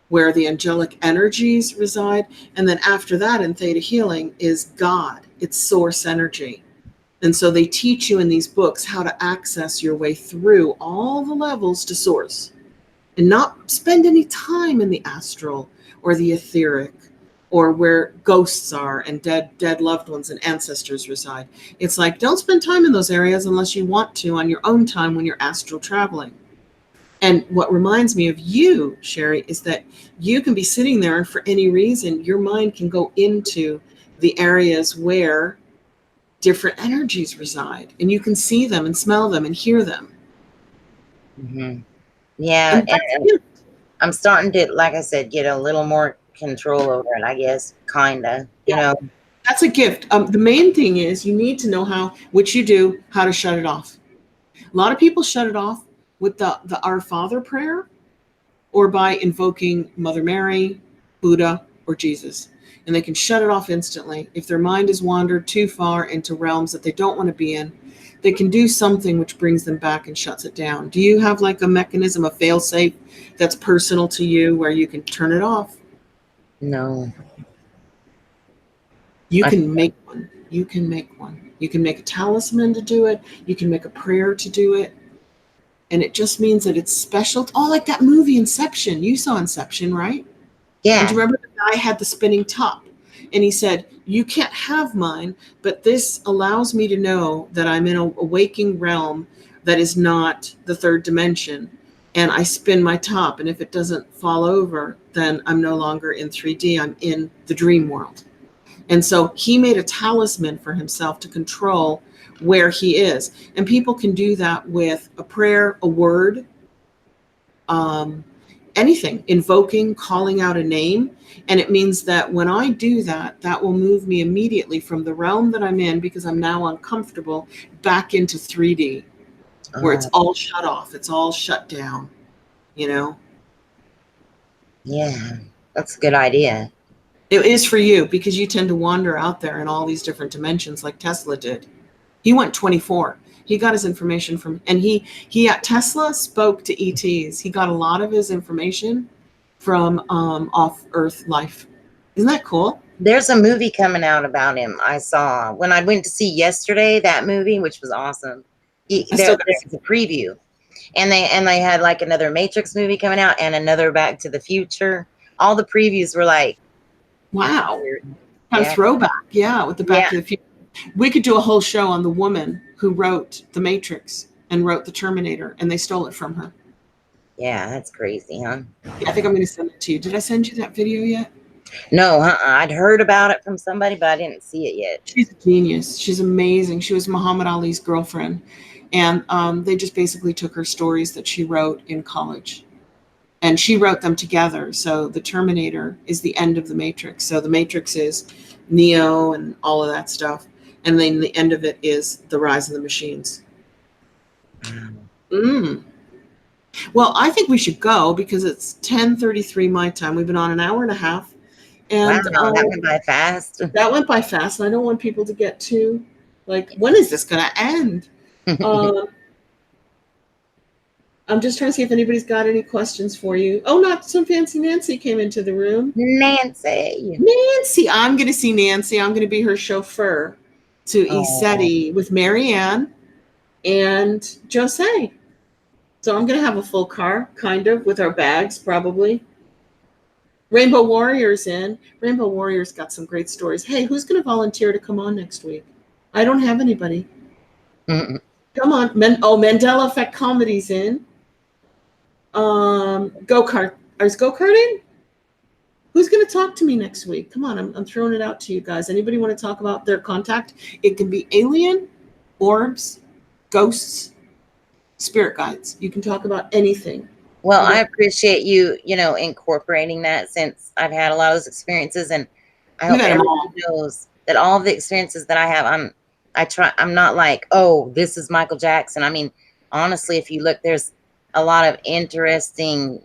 where the angelic energies reside. And then after that, in Theta Healing, is God. It's source energy. And so they teach you in these books how to access your way through all the levels to source, and not spend any time in the astral or the etheric or where ghosts are and dead loved ones and ancestors reside. It's like, don't spend time in those areas unless you want to on your own time when you're astral traveling. And what reminds me of you, Sherry, is that you can be sitting there and for any reason, your mind can go into the areas where different energies reside, and you can see them and smell them and hear them. Mm-hmm. Yeah, and I'm starting to, like I said, get a little more control over it, I guess, kind of, That's a gift. The main thing is you need to know which you do, how to shut it off. A lot of people shut it off with the Our Father prayer, or by invoking Mother Mary, Buddha, or Jesus. And they can shut it off instantly. If their mind has wandered too far into realms that they don't want to be in, they can do something which brings them back and shuts it down. Do you have like a mechanism, a fail-safe that's personal to you where you can turn it off? No. You can make one. You can make one. You can make a talisman to do it. You can make a prayer to do it. And it just means that it's special. Oh, like that movie Inception. You saw Inception, right? Yeah. And do you remember the guy had the spinning top? And he said, you can't have mine, but this allows me to know that I'm in a waking realm that is not the third dimension. And I spin my top. And if it doesn't fall over, then I'm no longer in 3D. I'm in the dream world. And so he made a talisman for himself to control where he is. And people can do that with a prayer, a word. anything, invoking, calling out a name. And it means that when I do that, that will move me immediately from the realm that I'm in, because I'm now uncomfortable, back into 3D, where it's all shut off. It's all shut down, you know? Yeah, that's a good idea. It is for you, because you tend to wander out there in all these different dimensions like Tesla did. He went 24. He got his information from, and he at Tesla spoke to ETs. He got a lot of his information from off Earth life. Isn't that cool? There's a movie coming out about him. I saw when I went to see yesterday, that movie, which was awesome. There's a preview, and they had like another Matrix movie coming out and another Back to the Future. All the previews were like, wow, kind of throwback, yeah, with the Back to the Future. We could do a whole show on the woman who wrote The Matrix and wrote The Terminator, and they stole it from her. Yeah, that's crazy, huh? I think I'm going to send it to you. Did I send you that video yet? No, I'd heard about it from somebody, but I didn't see it yet. She's a genius. She's amazing. She was Muhammad Ali's girlfriend, and they just basically took her stories that she wrote in college, and she wrote them together. So The Terminator is the end of The Matrix. So The Matrix is Neo and all of that stuff. And then the end of it is the rise of the machines. Well, I think we should go, because it's 10:33 my time. We've been on an hour and a half. And wow, that went by fast. That went by fast. And I don't want people to get too, like, when is this going to end? I'm just trying to see if anybody's got any questions for you. Oh, not some fancy Nancy came into the room. Nancy. I'm going to see Nancy. I'm going to be her chauffeur to Estes with Marianne and Jose. So I'm going to have a full car, kind of, with our bags, probably. Rainbow Warrior's in. Rainbow Warrior's got some great stories. Hey, who's going to volunteer to come on next week? I don't have anybody. Come on. Mandela Effect Comedy's in. Go-kart. Is Go-kart in? Who's going to talk to me next week? Come on, I'm throwing it out to you guys. Anybody want to talk about their contact? It can be alien, orbs, ghosts, spirit guides. You can talk about anything. Well, I appreciate you, incorporating that, since I've had a lot of those experiences, and I hope everyone knows that all of the experiences that I have, I'm not like, oh, this is Michael Jackson. I mean, honestly, if you look, there's a lot of interesting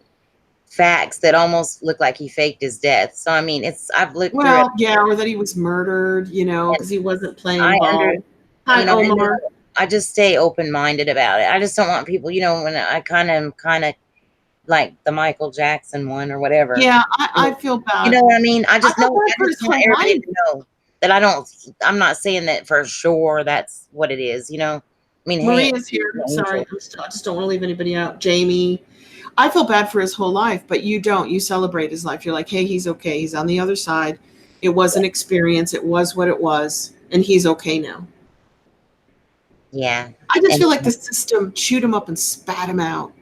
facts that almost look like he faked his death. So I mean, I've looked through it. Yeah, or that he was murdered, because he wasn't playing ball. Hi, Omar. I just stay open-minded about it. I just don't want people, when I kind of like the Michael Jackson one or whatever. Yeah, I feel bad. You know what I mean? I just want everybody to know that I'm not saying that for sure that's what it is, I mean, Maria's here. Sorry, I just don't want to leave anybody out. Jamie. I feel bad for his whole life, but you don't. You celebrate his life. You're like, hey, he's okay. He's on the other side. It was an experience. It was what it was. And he's okay now. Yeah. I just feel like the system chewed him up and spat him out,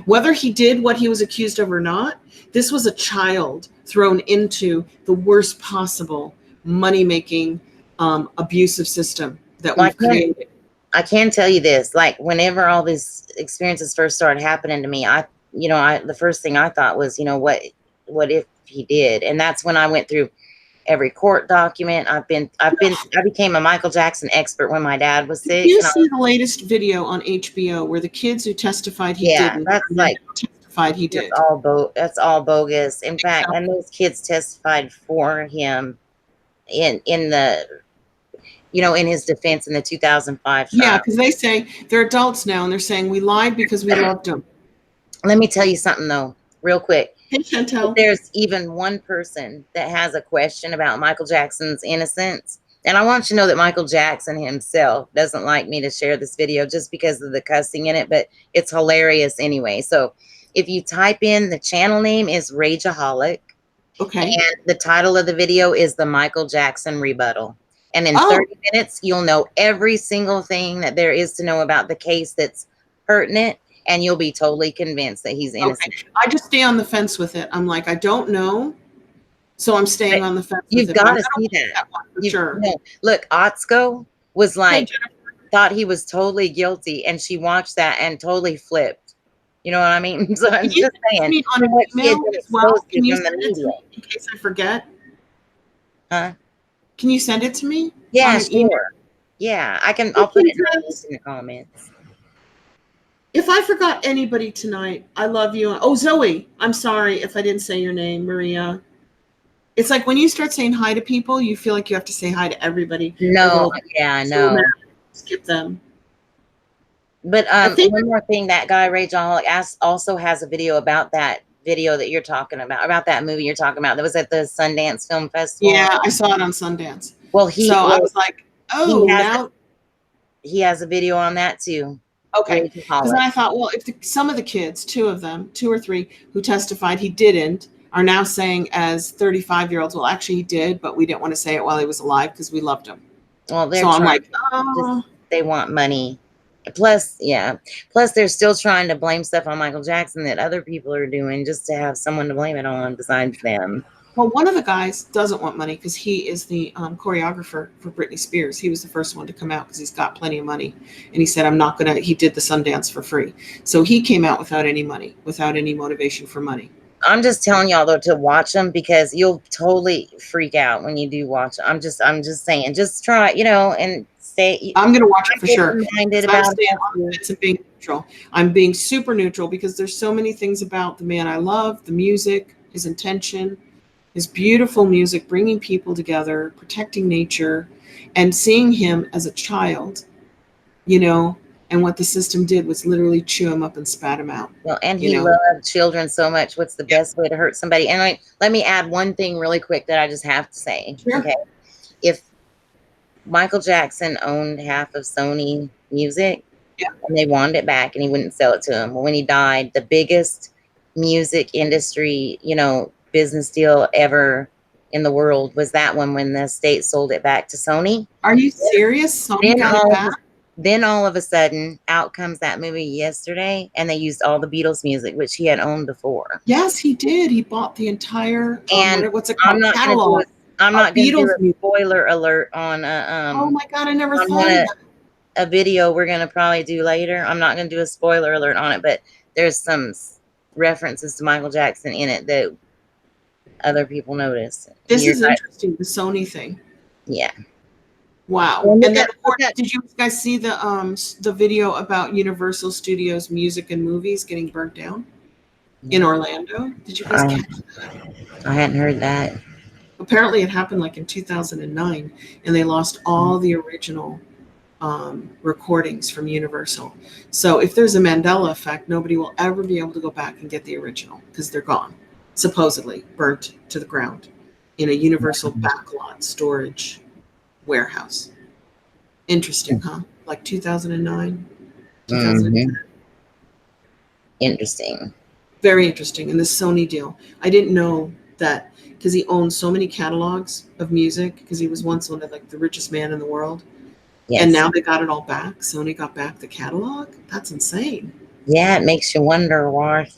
Whether he did what he was accused of or not, this was a child thrown into the worst possible money-making, abusive system that we've created. I can tell you this, like, whenever all these experiences first started happening to me, the first thing I thought was, what if he did? And that's when I went through every court document. I became a Michael Jackson expert when my dad was sick. Did you see the latest video on HBO where the kids who testified he didn't? That's like testified he did. That's all bogus. In fact, and those kids testified for him in the in his defense in the 2005 trial. Yeah, because they say they're adults now, and they're saying we lied because we loved him. Let me tell you something, though, real quick. Hey, Chantel. If there's even one person that has a question about Michael Jackson's innocence, and I want you to know that Michael Jackson himself doesn't like me to share this video just because of the cussing in it, but it's hilarious anyway. So if you type in, the channel name is Rageaholic. Okay. And the title of the video is The Michael Jackson Rebuttal. And in 30 minutes, you'll know every single thing that there is to know about the case that's pertinent, and you'll be totally convinced that he's innocent. Okay. I just stay on the fence with it. I'm like, I don't know, so I'm staying on the fence. You've got to see that. Sure. No. Look, Otsko was like, thought he was totally guilty, and she watched that and totally flipped. You know what I mean? So I'm Can you just send it to saying, me on from an what she had email been as well? exposed to Can you from the send it to media. me in case I forget? Huh? Can you send it to me on Yeah, an email? sure. Yeah, I'll put it Because in the comments. if I forgot anybody tonight, I love you. Oh, Zoe, I'm sorry if I didn't say your name, Maria. It's like when you start saying hi to people, you feel like you have to say hi to everybody, or No, they'll yeah, I so mad, know. skip them. But I think one more thing, that guy Rageholic also has a video about that video that you're talking about that movie you're talking about that was at the Sundance Film Festival. yeah, I saw it on Sundance. Well, So I was like, he oh, has now he has a video on that too. okay. Because Rageholic. then I thought, well, if some of the kids, two of them, two or three, who testified he didn't, are now saying as 35-year-olds, well, actually he did, but we didn't want to say it while he was alive because we loved him. Well, they're So I'm trying like, just oh, they want money. Plus, yeah. Plus, they're still trying to blame stuff on Michael Jackson that other people are doing just to have someone to blame it on besides them. well, one of the guys doesn't want money because he is the choreographer for Britney Spears. He was the first one to come out because he's got plenty of money. And he said, I'm not going to, he did the Sundance for free. So he came out without any money, without any motivation for money. I'm just telling y'all though to watch them because you'll totally freak out when you do watch them. I'm just saying, just try, and stay. I'm going to watch it for sure. Minded I'm about staying on the fence and being neutral. I'm being super neutral because there's so many things about the man I love, the music, his intention, his beautiful music, bringing people together, protecting nature, and seeing him as a child, and what the system did was literally chew him up and spat him out. Well, and he loved children so much. What's the best way to hurt somebody? And let me add one thing really quick that I just have to say. Sure. Okay. If Michael Jackson owned half of Sony Music, and they wanted it back and he wouldn't sell it to him. Well, when he died, the biggest music industry, business deal ever in the world was that one when the state sold it back to Sony. Are you serious? Sony got it back? Then all of a sudden, out comes that movie Yesterday, and they used all the Beatles music, which he had owned before. Yes, he did. He bought the entire what's it called? I'm not going to do a spoiler alert on oh my god, I never thought of that. A video we're going to probably do later. I'm not going to do a spoiler alert on it, but there's some references to Michael Jackson in it that other people notice. This is interesting, the Sony thing. Yeah. Wow. And then, of course, did you guys see the video about Universal Studios music and movies getting burnt down in Orlando? Did you guys catch that? I hadn't heard that. Apparently, it happened like in 2009, and they lost all the original recordings from Universal. So if there's a Mandela effect, nobody will ever be able to go back and get the original because they're gone, supposedly burnt to the ground in a Universal backlot storage warehouse. Interesting, huh? Like 2009, 2010. Interesting. Very interesting. And the Sony deal, I didn't know that because he owned so many catalogs of music because he was once one of like the richest man in the world. Yes. And now they got it all back. Sony got back the catalog. That's insane. Yeah, it makes you wonder why.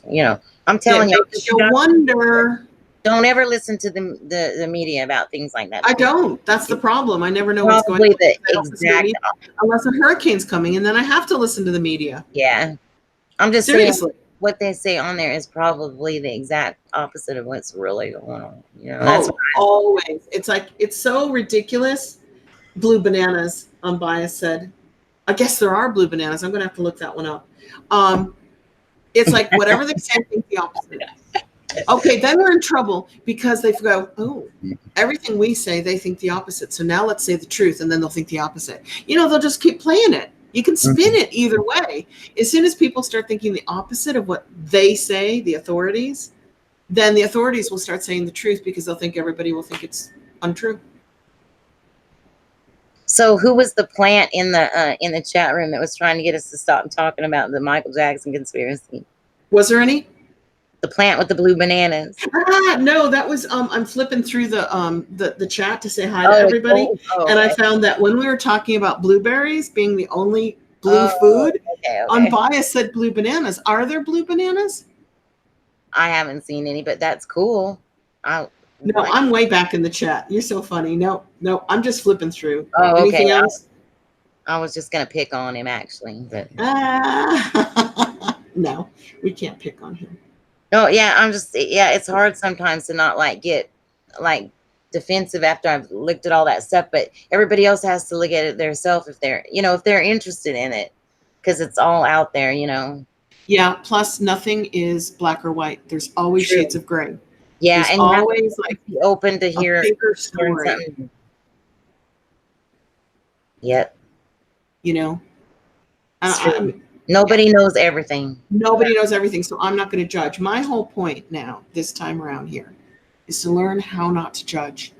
I'm telling you, wonder. Don't ever listen to the media about things like that. I don't. That's the problem. I never know what's going on. Unless a hurricane's coming, and then I have to listen to the media. Yeah. I'm just seriously saying what they say on there is probably the exact opposite of what's really going on. That's always. It's like, it's so ridiculous. Blue bananas, Unbiased said. I guess there are blue bananas. I'm going to have to look that one up. It's like whatever they say, I think the opposite. Okay, then they're in trouble because they go, oh, everything we say, they think the opposite. So now let's say the truth, and then they'll think the opposite. They'll just keep playing it. You can spin it either way. As soon as people start thinking the opposite of what they say, the authorities, then the authorities will start saying the truth because they'll think everybody will think it's untrue. So who was the plant in the chat room that was trying to get us to stop talking about the Michael Jackson conspiracy? Was there any? The plant with the blue bananas. No, that was I'm flipping through the chat to say hi to everybody, and I found that when we were talking about blueberries being the only blue food, Unbiased said blue bananas. Are there blue bananas? I haven't seen any, but that's cool. No, I'm way back in the chat. You're so funny. No, I'm just flipping through. Oh, okay. Anything else? I was just gonna pick on him actually, but No, we can't pick on him. No, yeah, it's hard sometimes to not like get like defensive after I've looked at all that stuff, but everybody else has to look at it themselves if they're, if they're interested in it, because it's all out there, Yeah. Plus, nothing is black or white. There's always True. shades of gray. Yeah, There's and you have always to like be open to a bigger hearing story. something. Yep. You know, It's true. Nobody knows everything. Nobody knows everything, so I'm not going to judge. My whole point now, this time around here, is to learn how not to judge.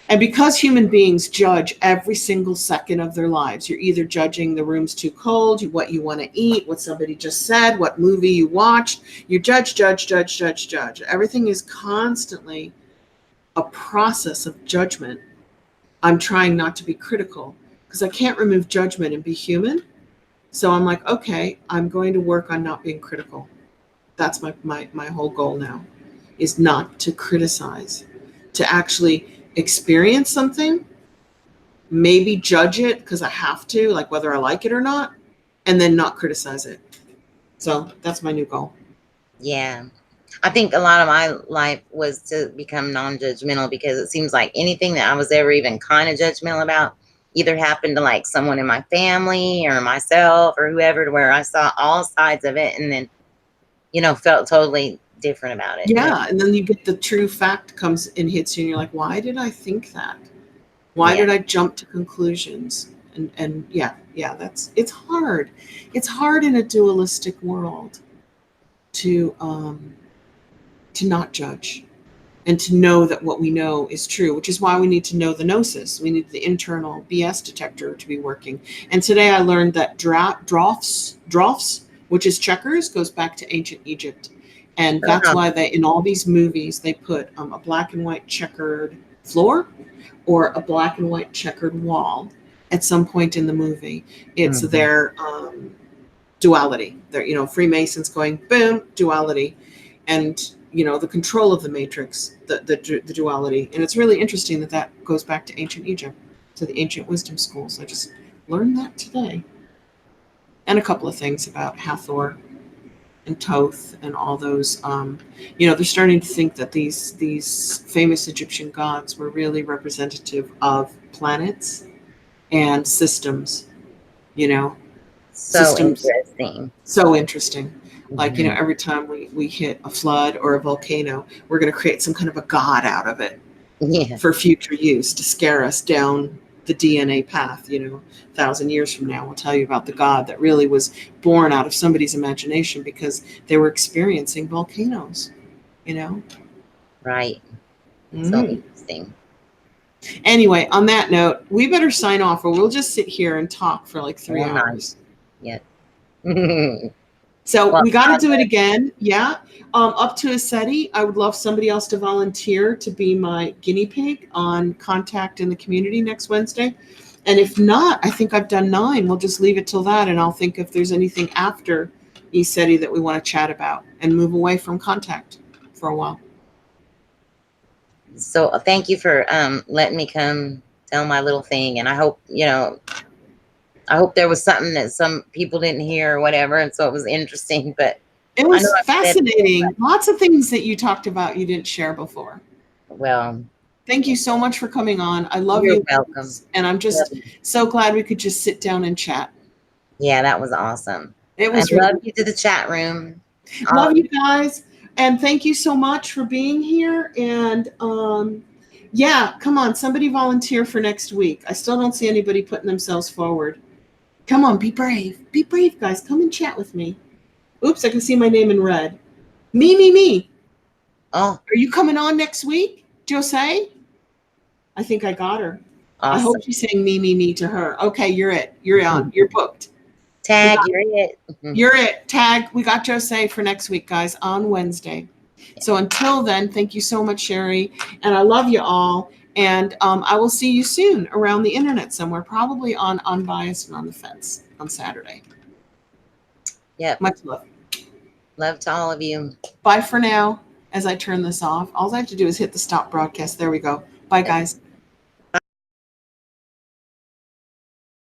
And because human beings judge every single second of their lives, you're either judging the room's too cold, what you want to eat, what somebody just said, what movie you watched. You judge, judge, judge, judge, judge. Everything is constantly a process of judgment. I'm trying not to be critical because I can't remove judgment and be human. So I'm like, okay, I'm going to work on not being critical. That's my whole goal now, is not to criticize, to actually experience something, maybe judge it because I have to, like whether I like it or not, and then not criticize it. So that's my new goal. Yeah. I think a lot of my life was to become non-judgmental, because it seems like anything that I was ever even kind of judgmental about either happened to like someone in my family or myself or whoever, to where I saw all sides of it and then, felt totally different about it. Yeah. And then you get the true fact comes and hits you and you're like, why did I think that? Why did I jump to conclusions? And yeah, it's hard. It's hard in a dualistic world to not judge and to know that what we know is true, which is why we need to know the gnosis. We need the internal BS detector to be working. And today I learned that drofs, which is checkers, goes back to ancient Egypt. And that's why in all these movies, they put a black and white checkered floor or a black and white checkered wall at some point in the movie. It's their duality. They're, Freemasons going, boom, duality. And the control of the matrix, the duality. And it's really interesting that goes back to ancient Egypt, to the ancient wisdom schools. I just learned that today. And a couple of things about Hathor and Thoth and all those. They're starting to think that these famous Egyptian gods were really representative of planets and systems, So systems. interesting. So interesting. Like, every time we hit a flood or a volcano, we're going to create some kind of a god out of it for future use to scare us down the DNA path. 1,000 years from now, we'll tell you about the god that really was born out of somebody's imagination because they were experiencing volcanoes, Right. So interesting. Anyway, on that note, we better sign off or we'll just sit here and talk for like 3 hours. Yeah. So we got to do it again. Yeah. Up to a SETI. I would love somebody else to volunteer to be my guinea pig on Contact in the Community next Wednesday. And if not, I think I've done 9. We'll just leave it till that. And I'll think if there's anything after ESETI that we want to chat about and move away from Contact for a while. So thank you for letting me come tell my little thing. And I hope, I hope there was something that some people didn't hear or whatever. And so it was interesting, but it was fascinating. Lots of things that you talked about you didn't share before. Well, thank you so much for coming on. I love you. You're welcome. And I'm just so glad we could just sit down and chat. Yeah, that was awesome. It was love you to the chat room. Love you guys. And thank you so much for being here. And yeah, come on, somebody volunteer for next week. I still don't see anybody putting themselves forward. Come on, be brave. Be brave, guys. Come and chat with me. Oops, I can see my name in red. Me. Oh. Are you coming on next week, Jose? I think I got her. Awesome. I hope she's saying me to her. Okay, you're it. You're on. You're booked. Tag, you're it. You're it. Tag. We got Jose for next week, guys, on Wednesday. So until then, thank you so much, Sherry. And I love you all. And I will see you soon around the internet somewhere, probably on Unbiased and on the Fence on Saturday. Yep. Much love. Love to all of you. Bye for now. As I turn this off, all I have to do is hit the stop broadcast. There we go. Bye, guys.